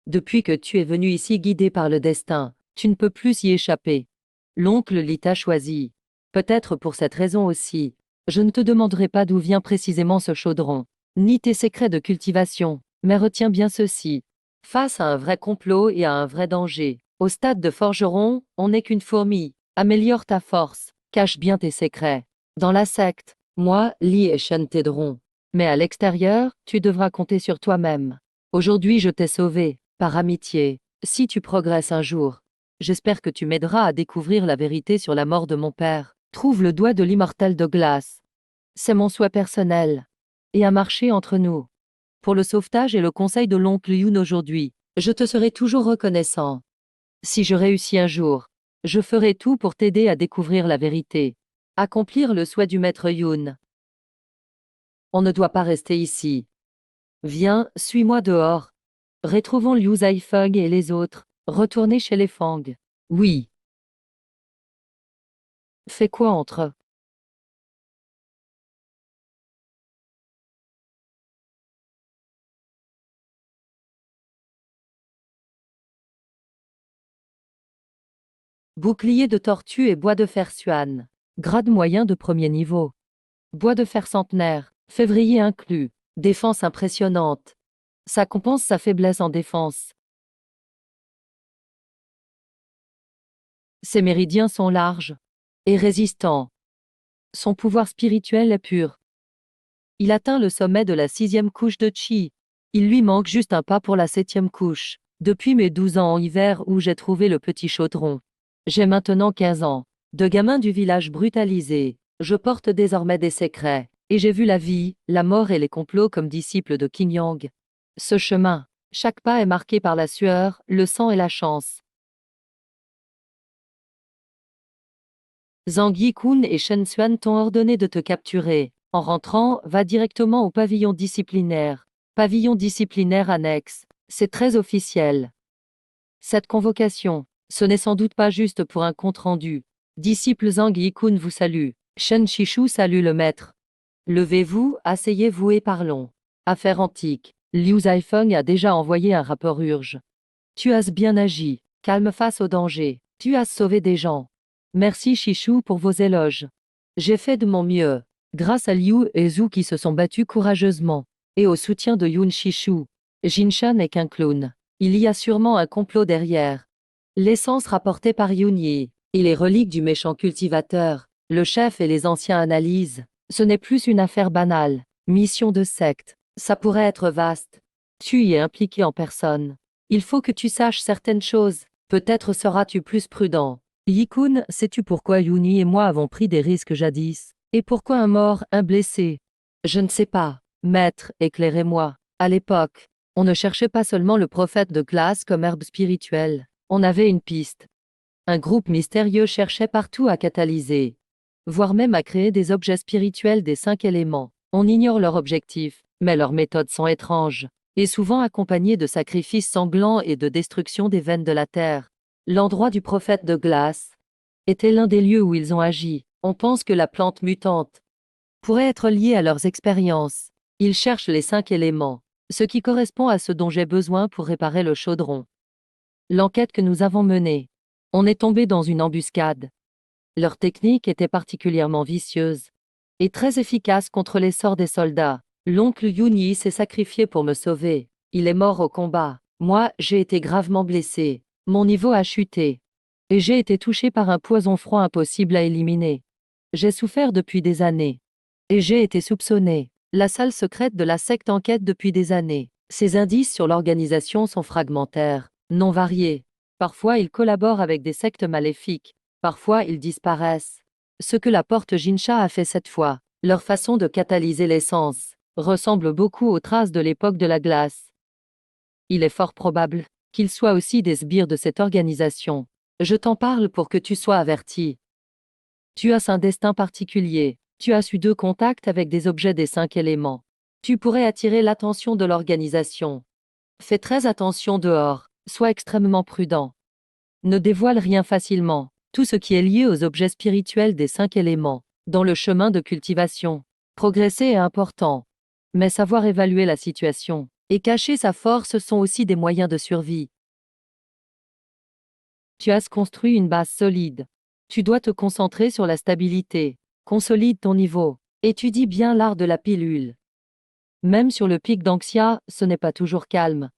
Depuis que tu es venu ici guidé par le destin. Tu ne peux plus y échapper. L'oncle Li t'a choisi. Peut-être pour cette raison aussi. Je ne te demanderai pas d'où vient précisément ce chaudron, ni tes secrets de cultivation, mais retiens bien ceci. Face à un vrai complot et à un vrai danger, au stade de forgeron, on n'est qu'une fourmi. Améliore ta force, cache bien tes secrets. Dans la secte, moi, Li et Shen t'aideront. Mais à l'extérieur, tu devras compter sur toi-même. Aujourd'hui, je t'ai sauvé, par amitié. Si tu progresses un jour, j'espère que tu m'aideras à découvrir la vérité sur la mort de mon père. Trouve le doigt de l'immortel Douglas. C'est mon souhait personnel. Et un marché entre nous. Pour le sauvetage et le conseil de l'oncle Yoon aujourd'hui, je te serai toujours reconnaissant. Si je réussis un jour, je ferai tout pour t'aider à découvrir la vérité. Accomplir le souhait du maître Yoon. On ne doit pas rester ici. Viens, suis-moi dehors. Retrouvons Liu Zaifeng et les autres. Retournez chez les Fang. Oui. Fais quoi entre eux? Bouclier de tortue et bois de fer Suan. Grade moyen de premier niveau. Bois de fer centenaire. Février inclus. Défense impressionnante. Ça compense sa faiblesse en défense. Ses méridiens sont larges et résistants. Son pouvoir spirituel est pur. Il atteint le sommet de la 6e couche de Chi. Il lui manque juste un pas pour la 7e couche. Depuis mes 12 ans en hiver où j'ai trouvé le petit chaudron. J'ai maintenant 15 ans. De gamin du village brutalisé, je porte désormais des secrets. Et j'ai vu la vie, la mort et les complots comme disciple de King Yang. Ce chemin, chaque pas est marqué par la sueur, le sang et la chance. Zhang Yikun et Shen Xuan t'ont ordonné de te capturer. En rentrant, va directement au pavillon disciplinaire. Pavillon disciplinaire annexe. C'est très officiel. Cette convocation, ce n'est sans doute pas juste pour un compte-rendu. Disciple Zhang Yikun vous salue. Shen Shishu salue le maître. Levez-vous, asseyez-vous et parlons. Affaire antique. Liu Zaifeng a déjà envoyé un rapport urge. Tu as bien agi. Calme face au danger. Tu as sauvé des gens. Merci Shishu pour vos éloges. J'ai fait de mon mieux. Grâce à Liu et Zhu qui se sont battus courageusement. Et au soutien de Yun Shishu. Jinsha n'est qu'un clown. Il y a sûrement un complot derrière. L'essence rapportée par Yun Yi. Et les reliques du méchant cultivateur. Le chef et les anciens analysent. Ce n'est plus une affaire banale. Mission de secte. Ça pourrait être vaste. Tu y es impliqué en personne. Il faut que tu saches certaines choses. Peut-être seras-tu plus prudent. Yikun, sais-tu pourquoi Yuni et moi avons pris des risques jadis? Et pourquoi un mort, un blessé? Je ne sais pas. Maître, éclairez-moi. À l'époque, on ne cherchait pas seulement le prophète de glace comme herbe spirituelle. On avait une piste. Un groupe mystérieux cherchait partout à catalyser, voire même à créer des objets spirituels des 5 éléments. On ignore leur objectif, mais leurs méthodes sont étranges, et souvent accompagnées de sacrifices sanglants et de destruction des veines de la terre. L'endroit du prophète de glace était l'un des lieux où ils ont agi. On pense que la plante mutante pourrait être liée à leurs expériences. Ils cherchent les 5 éléments, ce qui correspond à ce dont j'ai besoin pour réparer le chaudron. L'enquête que nous avons menée, on est tombé dans une embuscade. Leur technique était particulièrement vicieuse et très efficace contre les sorts des soldats. L'oncle Yunyi s'est sacrifié pour me sauver. Il est mort au combat. Moi, j'ai été gravement blessé. Mon niveau a chuté. Et j'ai été touché par un poison froid impossible à éliminer. J'ai souffert depuis des années. Et j'ai été soupçonné. La salle secrète de la secte enquête depuis des années. Ces indices sur l'organisation sont fragmentaires, non variés. Parfois ils collaborent avec des sectes maléfiques. Parfois ils disparaissent. Ce que la porte Jinsha a fait cette fois, leur façon de catalyser l'essence, ressemble beaucoup aux traces de l'époque de la glace. Il est fort probable qu'ils soient aussi des sbires de cette organisation. Je t'en parle pour que tu sois averti. Tu as un destin particulier. Tu as eu 2 contacts avec des objets des 5 éléments. Tu pourrais attirer l'attention de l'organisation. Fais très attention dehors. Sois extrêmement prudent. Ne dévoile rien facilement. Tout ce qui est lié aux objets spirituels des 5 éléments, dans le chemin de cultivation. Progresser est important. Mais savoir évaluer la situation et cacher sa force sont aussi des moyens de survie. Tu as construit une base solide. Tu dois te concentrer sur la stabilité. Consolide ton niveau. Étudie bien l'art de la pilule. Même sur le pic d'Anxia, ce n'est pas toujours calme.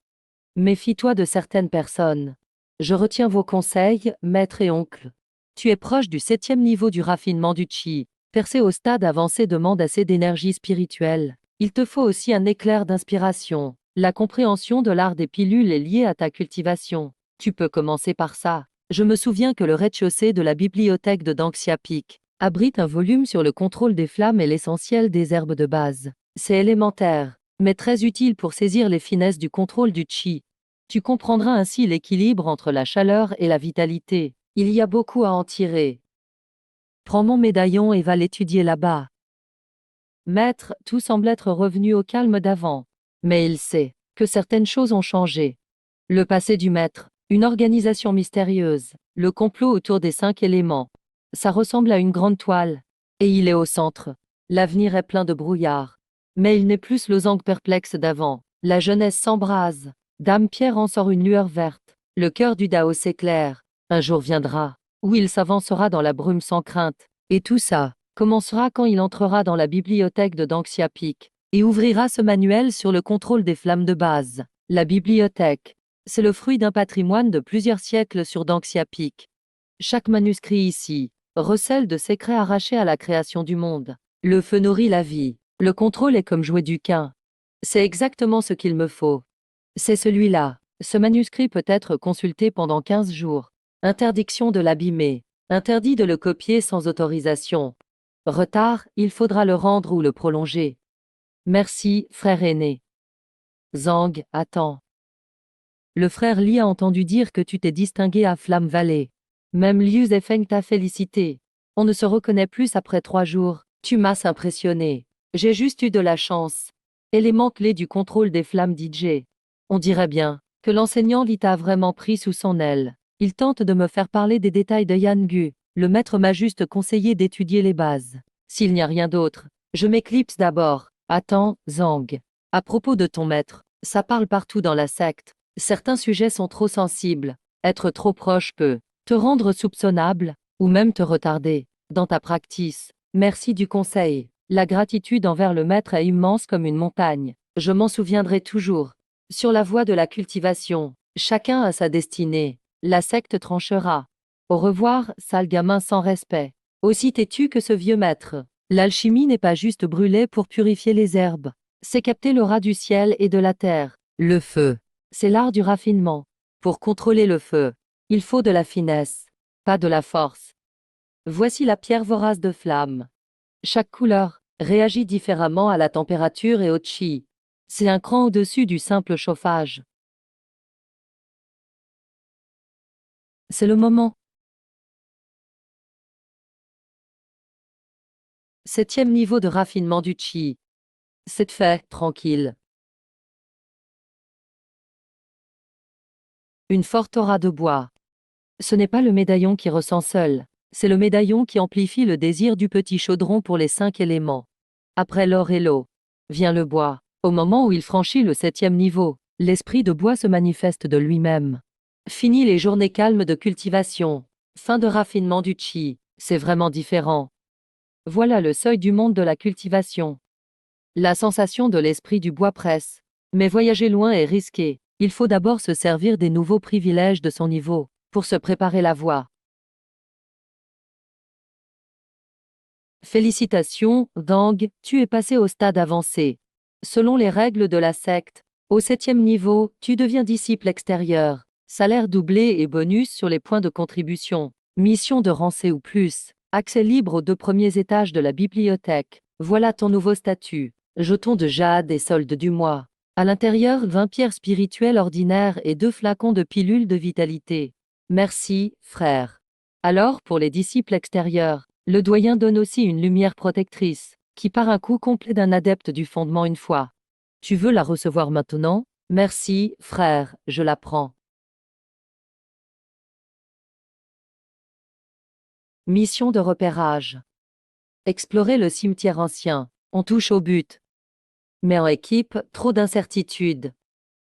Méfie-toi de certaines personnes. Je retiens vos conseils, maître et oncle. Tu es proche du 7e niveau du raffinement du chi. Percer au stade avancé demande assez d'énergie spirituelle. Il te faut aussi un éclair d'inspiration. La compréhension de l'art des pilules est liée à ta cultivation. Tu peux commencer par ça. Je me souviens que le rez-de-chaussée de la bibliothèque de Dengxia Peak abrite un volume sur le contrôle des flammes et l'essentiel des herbes de base. C'est élémentaire, mais très utile pour saisir les finesses du contrôle du qi. Tu comprendras ainsi l'équilibre entre la chaleur et la vitalité. Il y a beaucoup à en tirer. Prends mon médaillon et va l'étudier là-bas. Maître, tout semble être revenu au calme d'avant. Mais il sait que certaines choses ont changé. Le passé du maître, une organisation mystérieuse, le complot autour des 5 éléments. Ça ressemble à une grande toile. Et il est au centre. L'avenir est plein de brouillard. Mais il n'est plus ce losange perplexe d'avant. La jeunesse s'embrase. Dame Pierre en sort une lueur verte. Le cœur du Dao s'éclaire. Un jour viendra, où il s'avancera dans la brume sans crainte. Et tout ça commencera quand il entrera dans la bibliothèque de Dengxia Peak et ouvrira ce manuel sur le contrôle des flammes de base. La bibliothèque, c'est le fruit d'un patrimoine de plusieurs siècles sur Dengxia Peak. Chaque manuscrit ici recèle de secrets arrachés à la création du monde. Le feu nourrit la vie. Le contrôle est comme jouer du quin. C'est exactement ce qu'il me faut. C'est celui-là. Ce manuscrit peut être consulté pendant 15 jours. Interdiction de l'abîmer. Interdit de le copier sans autorisation. Retard, il faudra le rendre ou le prolonger. Merci, frère aîné. Zhang, attends. Le frère Li a entendu dire que tu t'es distingué à Flamme Valley. Même Liu Zefeng t'a félicité. On ne se reconnaît plus après 3 jours. Tu m'as impressionné. J'ai juste eu de la chance. Élément clé du contrôle des flammes DJ. On dirait bien que l'enseignant Li t'a vraiment pris sous son aile. Il tente de me faire parler des détails de Yangu. Le maître m'a juste conseillé d'étudier les bases. S'il n'y a rien d'autre, je m'éclipse d'abord. Attends, Zhang. À propos de ton maître, ça parle partout dans la secte. Certains sujets sont trop sensibles. Être trop proche peut te rendre soupçonnable, ou même te retarder dans ta practice. Merci du conseil. La gratitude envers le maître est immense comme une montagne. Je m'en souviendrai toujours. Sur la voie de la cultivation, chacun a sa destinée. La secte tranchera. Au revoir, sale gamin sans respect. Aussi têtu que ce vieux maître. L'alchimie n'est pas juste brûler pour purifier les herbes. C'est capter l'aura du ciel et de la terre. Le feu. C'est l'art du raffinement. Pour contrôler le feu, il faut de la finesse, pas de la force. Voici la pierre vorace de flamme. Chaque couleur réagit différemment à la température et au qi. C'est un cran au-dessus du simple chauffage. C'est le moment. 7e niveau de raffinement du qi. C'est fait, tranquille. Une forte aura de bois. Ce n'est pas le médaillon qui ressent seul, c'est le médaillon qui amplifie le désir du petit chaudron pour les 5 éléments. Après l'or et l'eau, vient le bois. Au moment où il franchit le 7e niveau, l'esprit de bois se manifeste de lui-même. Fini les journées calmes de cultivation. Fin de raffinement du qi. C'est vraiment différent. Voilà le seuil du monde de la cultivation. La sensation de l'esprit du bois presse. Mais voyager loin est risqué. Il faut d'abord se servir des nouveaux privilèges de son niveau, pour se préparer la voie. Félicitations, Dang, tu es passé au stade avancé. Selon les règles de la secte, au 7e niveau, tu deviens disciple extérieur. Salaire doublé et bonus sur les points de contribution. Mission de rang C ou plus. Accès libre aux 2 premiers étages de la bibliothèque. Voilà ton nouveau statut. Jetons de jade et solde du mois. À l'intérieur, 20 pierres spirituelles ordinaires et 2 flacons de pilules de vitalité. Merci, frère. Alors, pour les disciples extérieurs, le doyen donne aussi une lumière protectrice, qui part un coup complet d'un adepte du fondement une fois. Tu veux la recevoir maintenant? Merci, frère, je la prends. Mission de repérage. Explorer le cimetière ancien. On touche au but. Mais en équipe, trop d'incertitudes.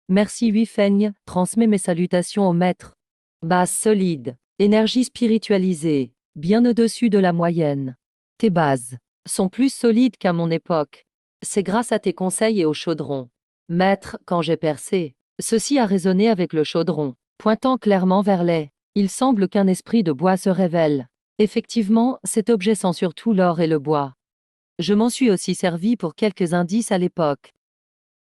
Merci Huifeng, transmets mes salutations au maître. Base solide. Énergie spiritualisée. Bien au-dessus de la moyenne. Tes bases sont plus solides qu'à mon époque. C'est grâce à tes conseils et au chaudron. Maître, quand j'ai percé, ceci a résonné avec le chaudron, pointant clairement vers les. Il semble qu'un esprit de bois se révèle. Effectivement, cet objet sent surtout l'or et le bois. Je m'en suis aussi servi pour quelques indices à l'époque.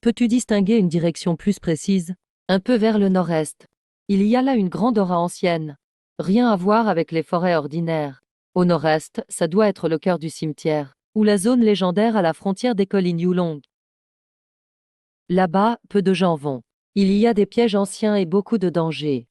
Peux-tu distinguer une direction plus précise? Un peu vers le nord-est. Il y a là une grande aura ancienne. Rien à voir avec les forêts ordinaires. Au nord-est, ça doit être le cœur du cimetière, ou la zone légendaire à la frontière des collines Yulong. Là-bas, peu de gens vont. Il y a des pièges anciens et beaucoup de dangers.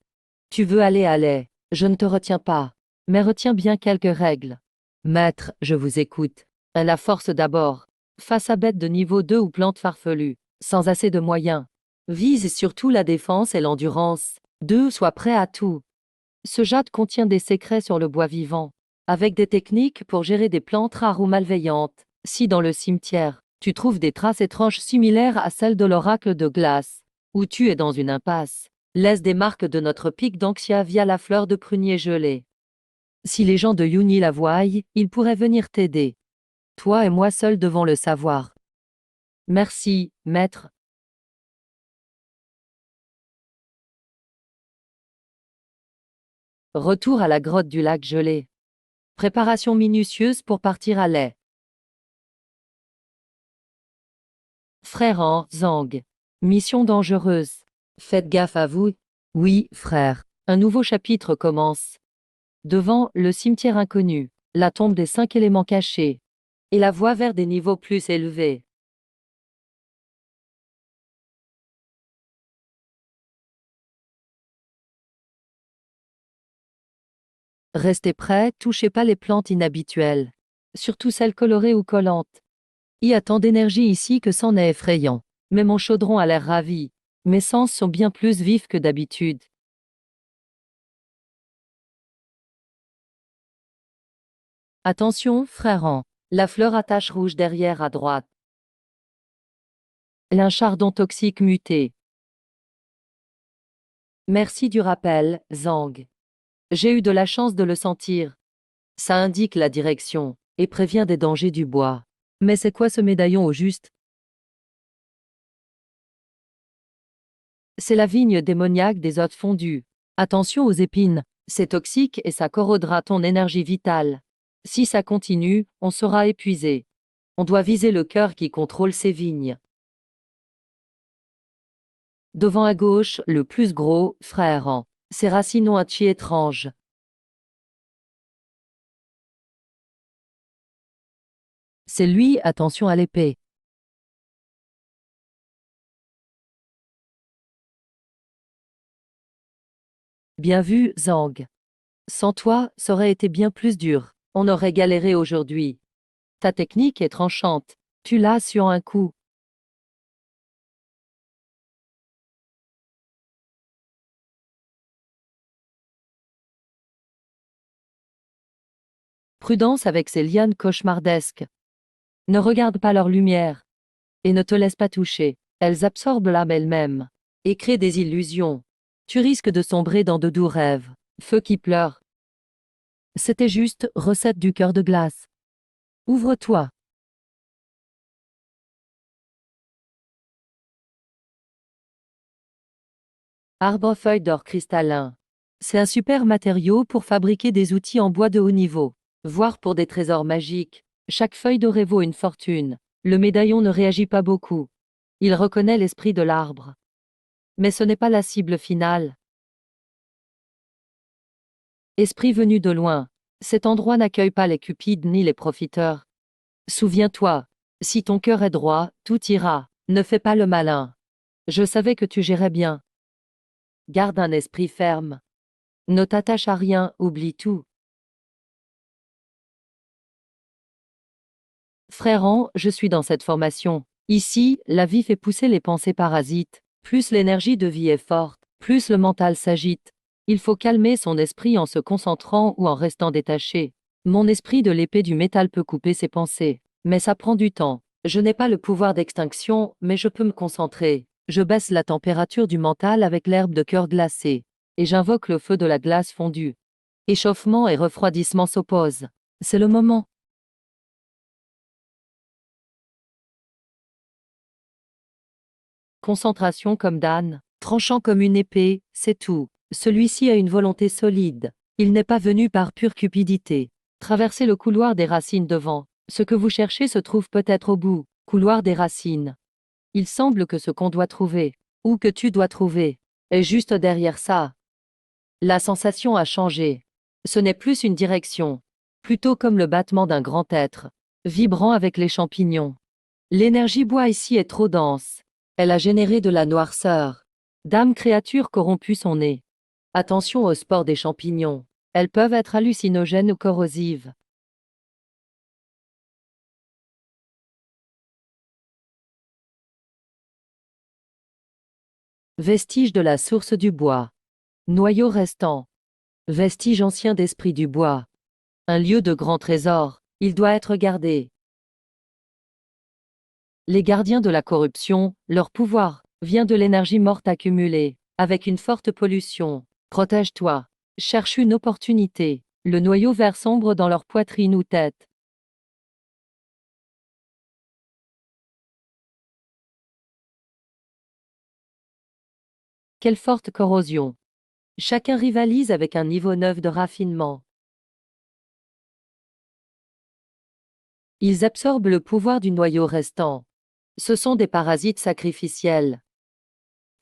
Tu veux aller à l'est, je ne te retiens pas, mais retiens bien quelques règles. Maître, je vous écoute. La force d'abord. Face à bête de niveau 2 ou plante farfelue, sans assez de moyens. Vise surtout la défense et l'endurance. 2. Sois prêt à tout. Ce jade contient des secrets sur le bois vivant, avec des techniques pour gérer des plantes rares ou malveillantes. Si dans le cimetière, tu trouves des traces étranges similaires à celles de l'oracle de glace, ou tu es dans une impasse, laisse des marques de notre pic d'Anxia via la fleur de prunier gelée. Si les gens de Yuni la voient, ils pourraient venir t'aider. Toi et moi seuls devons le savoir. Merci, maître. Retour à la grotte du lac gelé. Préparation minutieuse pour partir à l'est. Frère en Zhang. Mission dangereuse. Faites gaffe à vous. Oui, frère. Un nouveau chapitre commence. Devant, le cimetière inconnu, la tombe des 5 éléments cachés, et la voie vers des niveaux plus élevés. Restez prêts, touchez pas les plantes inhabituelles, surtout celles colorées ou collantes. Il y a tant d'énergie ici que c'en est effrayant. Mais mon chaudron a l'air ravi. Mes sens sont bien plus vifs que d'habitude. Attention, frère An. La fleur à tache rouge derrière à droite. Un chardon toxique muté. Merci du rappel, Zhang. J'ai eu de la chance de le sentir. Ça indique la direction, et prévient des dangers du bois. Mais c'est quoi ce médaillon au juste? C'est la vigne démoniaque des hôtes fondus. Attention aux épines, c'est toxique et ça corrodera ton énergie vitale. Si ça continue, on sera épuisé. On doit viser le cœur qui contrôle ces vignes. Devant à gauche, le plus gros, frère An. Ses racines ont un chi étrange. C'est lui, attention à l'épée. Bien vu, Zhang. Sans toi, ça aurait été bien plus dur. On aurait galéré aujourd'hui. Ta technique est tranchante. Tu l'as sur un coup. Prudence avec ces lianes cauchemardesques. Ne regarde pas leur lumière. Et ne te laisse pas toucher. Elles absorbent l'âme elle-même. Et créent des illusions. Tu risques de sombrer dans de doux rêves. Feu qui pleure. C'était juste, recette du cœur de glace. Ouvre-toi. Arbre feuille d'or cristallin. C'est un super matériau pour fabriquer des outils en bois de haut niveau, voire pour des trésors magiques. Chaque feuille dorée vaut une fortune. Le médaillon ne réagit pas beaucoup. Il reconnaît l'esprit de l'arbre. Mais ce n'est pas la cible finale. Esprit venu de loin. Cet endroit n'accueille pas les cupides ni les profiteurs. Souviens-toi, si ton cœur est droit, tout ira. Ne fais pas le malin. Je savais que tu gérais bien. Garde un esprit ferme. Ne t'attache à rien, oublie tout. Frère An, je suis dans cette formation. Ici, la vie fait pousser les pensées parasites. Plus l'énergie de vie est forte, plus le mental s'agite. Il faut calmer son esprit en se concentrant ou en restant détaché. Mon esprit de l'épée du métal peut couper ses pensées. Mais ça prend du temps. Je n'ai pas le pouvoir d'extinction, mais je peux me concentrer. Je baisse la température du mental avec l'herbe de cœur glacée. Et j'invoque le feu de la glace fondue. Échauffement et refroidissement s'opposent. C'est le moment. Concentration comme d'âne, tranchant comme une épée, c'est tout. Celui-ci a une volonté solide. Il n'est pas venu par pure cupidité. Traverser le couloir des racines devant. Ce que vous cherchez se trouve peut-être au bout, couloir des racines. Il semble que ce qu'on doit trouver, ou que tu dois trouver, est juste derrière ça. La sensation a changé. Ce n'est plus une direction, plutôt comme le battement d'un grand être, vibrant avec les champignons. L'énergie bois ici est trop dense. Elle a généré de la noirceur. Dame créature corrompue son nez. Attention aux spores des champignons. Elles peuvent être hallucinogènes ou corrosives. Vestige de la source du bois. Noyau restant. Vestige ancien d'esprit du bois. Un lieu de grand trésor. Il doit être gardé. Les gardiens de la corruption, leur pouvoir, vient de l'énergie morte accumulée, avec une forte pollution. Protège-toi. Cherche une opportunité. Le noyau vert sombre dans leur poitrine ou tête. Quelle forte corrosion. Chacun rivalise avec un niveau neuf de raffinement. Ils absorbent le pouvoir du noyau restant. Ce sont des parasites sacrificiels.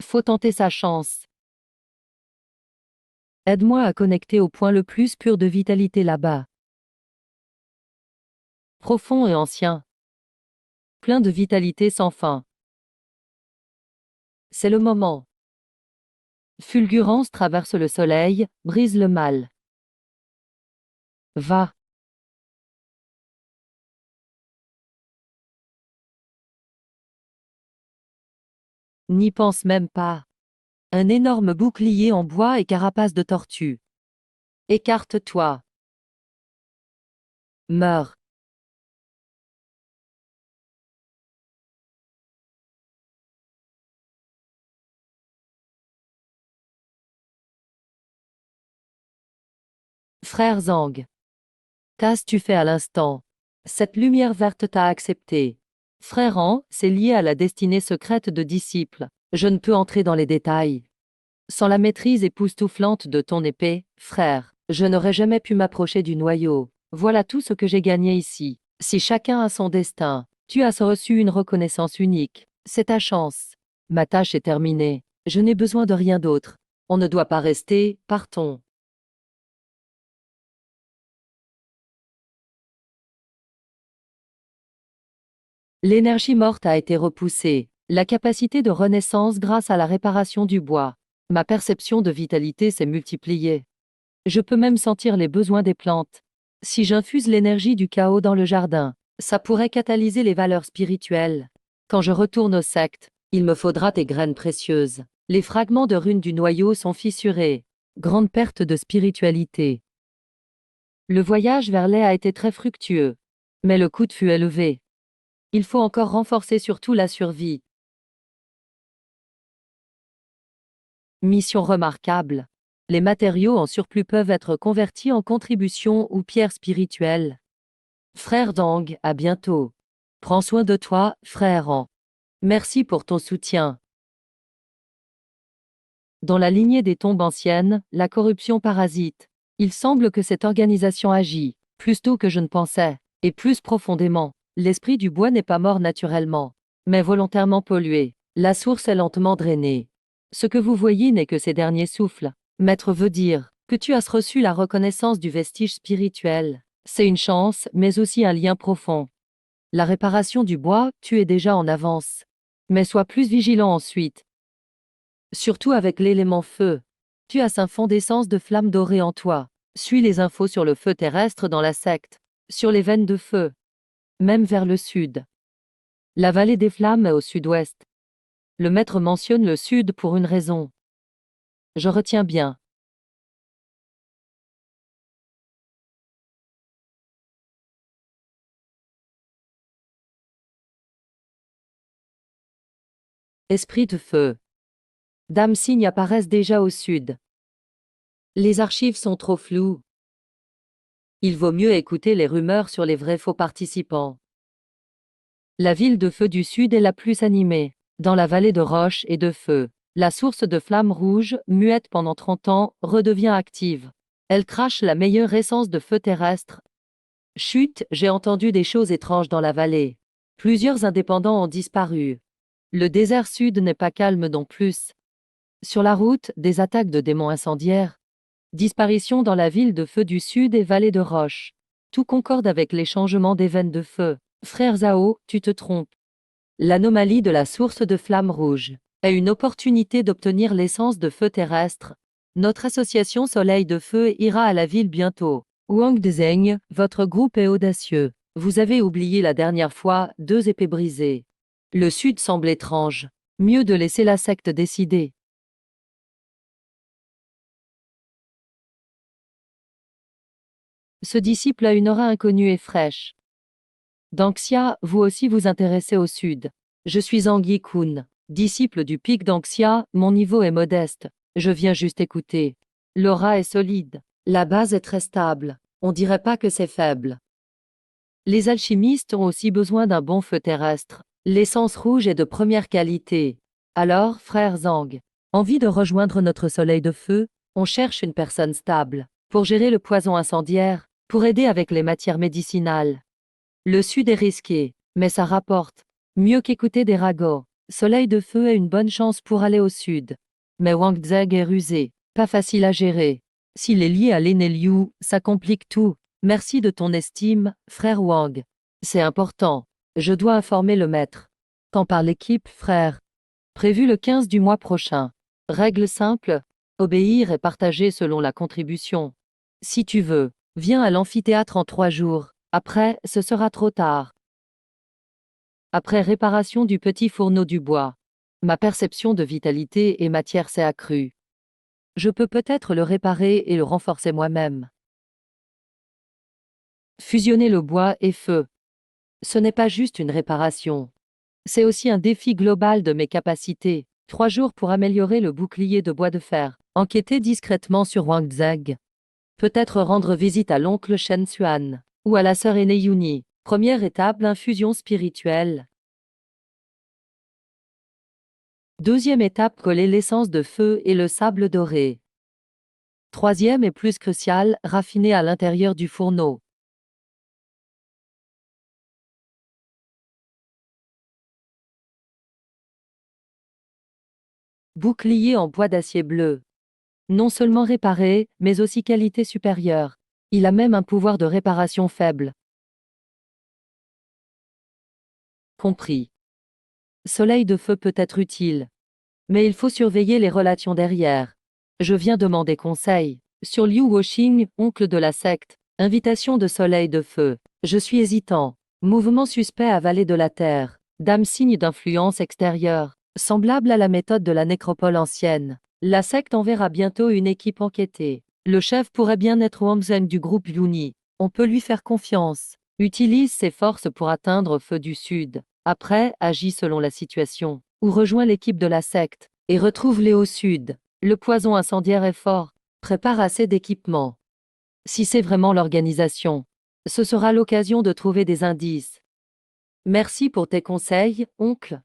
Faut tenter sa chance. Aide-moi à connecter au point le plus pur de vitalité là-bas. Profond et ancien. Plein de vitalité sans fin. C'est le moment. Fulgurance traverse le soleil, brise le mal. Va. N'y pense même pas. Un énorme bouclier en bois et carapace de tortue. Écarte-toi. Meurs. Frère Zhang. Qu'as-tu fait à l'instant? Cette lumière verte t'a accepté. Frère Han, c'est lié à la destinée secrète de disciples. Je ne peux entrer dans les détails. Sans la maîtrise époustouflante de ton épée, frère, je n'aurais jamais pu m'approcher du noyau. Voilà tout ce que j'ai gagné ici. Si chacun a son destin, tu as reçu une reconnaissance unique. C'est ta chance. Ma tâche est terminée. Je n'ai besoin de rien d'autre. On ne doit pas rester, partons. L'énergie morte a été repoussée, la capacité de renaissance grâce à la réparation du bois. Ma perception de vitalité s'est multipliée. Je peux même sentir les besoins des plantes. Si j'infuse l'énergie du chaos dans le jardin, ça pourrait catalyser les valeurs spirituelles. Quand je retourne au secte, il me faudra tes graines précieuses. Les fragments de runes du noyau sont fissurés. Grande perte de spiritualité. Le voyage vers l'Ai a été très fructueux. Mais le coût fut élevé. Il faut encore renforcer surtout la survie. Mission remarquable. Les matériaux en surplus peuvent être convertis en contributions ou pierres spirituelles. Frère Dang, à bientôt. Prends soin de toi, frère Han. Merci pour ton soutien. Dans la lignée des tombes anciennes, la corruption parasite. Il semble que cette organisation agit, plus tôt que je ne pensais, et plus profondément. L'esprit du bois n'est pas mort naturellement, mais volontairement pollué. La source est lentement drainée. Ce que vous voyez n'est que ces derniers souffles. Maître veut dire que tu as reçu la reconnaissance du vestige spirituel. C'est une chance, mais aussi un lien profond. La réparation du bois, tu es déjà en avance. Mais sois plus vigilant ensuite. Surtout avec l'élément feu. Tu as un fond d'essence de flamme dorée en toi. Suis les infos sur le feu terrestre dans la secte. Sur les veines de feu. Même vers le sud. La vallée des flammes est au sud-ouest. Le maître mentionne le sud pour une raison. Je retiens bien. Esprit de feu. Dame signes apparaissent déjà au sud. Les archives sont trop floues. Il vaut mieux écouter les rumeurs sur les vrais faux participants. La ville de feu du sud est la plus animée. Dans la vallée de roches et de feu, la source de flammes rouges, muette pendant 30 ans, redevient active. Elle crache la meilleure essence de feu terrestre. Chut, j'ai entendu des choses étranges dans la vallée. Plusieurs indépendants ont disparu. Le désert sud n'est pas calme non plus. Sur la route, des attaques de démons incendiaires. Disparition dans la ville de Feu du Sud et vallée de Roche. Tout concorde avec les changements des veines de feu. Frère Zhao, tu te trompes. L'anomalie de la source de flamme rouge est une opportunité d'obtenir l'essence de feu terrestre. Notre association Soleil de Feu ira à la ville bientôt. Wang Dzeng, votre groupe est audacieux. Vous avez oublié la dernière fois 2 épées brisées. Le Sud semble étrange. Mieux de laisser la secte décider. Ce disciple a une aura inconnue et fraîche. Danxia, vous aussi vous intéressez au Sud. Je suis Anguille Kun, disciple du pic d'Anxia, mon niveau est modeste. Je viens juste écouter. L'aura est solide. La base est très stable. On dirait pas que c'est faible. Les alchimistes ont aussi besoin d'un bon feu terrestre. L'essence rouge est de première qualité. Alors, frère Zhang, envie de rejoindre notre soleil de feu? On cherche une personne stable, pour gérer le poison incendiaire, pour aider avec les matières médicinales. Le Sud est risqué, mais ça rapporte. Mieux qu'écouter des ragots. Soleil de feu est une bonne chance pour aller au Sud. Mais Wang Zheng est rusé, pas facile à gérer. S'il est lié à l'Eneliu, ça complique tout. Merci de ton estime, frère Wang. C'est important. Je dois informer le maître. Quand par l'équipe, frère. Prévu le 15 du mois prochain. Règle simple. Obéir et partager selon la contribution. Si tu veux, viens à l'amphithéâtre en 3 jours. Après, ce sera trop tard. Après réparation du petit fourneau du bois. Ma perception de vitalité et matière s'est accrue. Je peux peut-être le réparer et le renforcer moi-même. Fusionner le bois et feu. Ce n'est pas juste une réparation. C'est aussi un défi global de mes capacités. 3 jours pour améliorer le bouclier de bois de fer. Enquêter discrètement sur Wang Zheng. Peut-être rendre visite à l'oncle Shen Xuan. Ou à la sœur aînée Yuni. Première étape, l'infusion spirituelle. Deuxième étape, coller l'essence de feu et le sable doré. Troisième et plus crucial, raffiner à l'intérieur du fourneau. Bouclier en bois d'acier bleu. Non seulement réparé, mais aussi qualité supérieure. Il a même un pouvoir de réparation faible. Compris. Soleil de feu peut être utile. Mais il faut surveiller les relations derrière. Je viens demander conseil. Sur Liu Woxing, oncle de la secte. Invitation de soleil de feu. Je suis hésitant. Mouvement suspect à Vallée de la Terre. Dame signe d'influence extérieure. Semblable à la méthode de la nécropole ancienne. La secte enverra bientôt une équipe enquêtée. Le chef pourrait bien être Wang Zheng du groupe Yuni. On peut lui faire confiance. Utilise ses forces pour atteindre Feu du Sud. Après, agis selon la situation. Ou rejoins l'équipe de la secte. Et retrouve-les au Sud. Le poison incendiaire est fort. Prépare assez d'équipements. Si c'est vraiment l'organisation, ce sera l'occasion de trouver des indices. Merci pour tes conseils, oncle.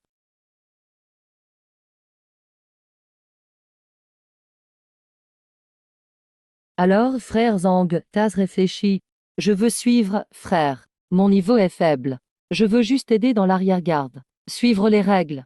Alors, frère Zhang, Taz réfléchit. Je veux suivre, frère. Mon niveau est faible. Je veux juste aider dans l'arrière-garde. Suivre les règles.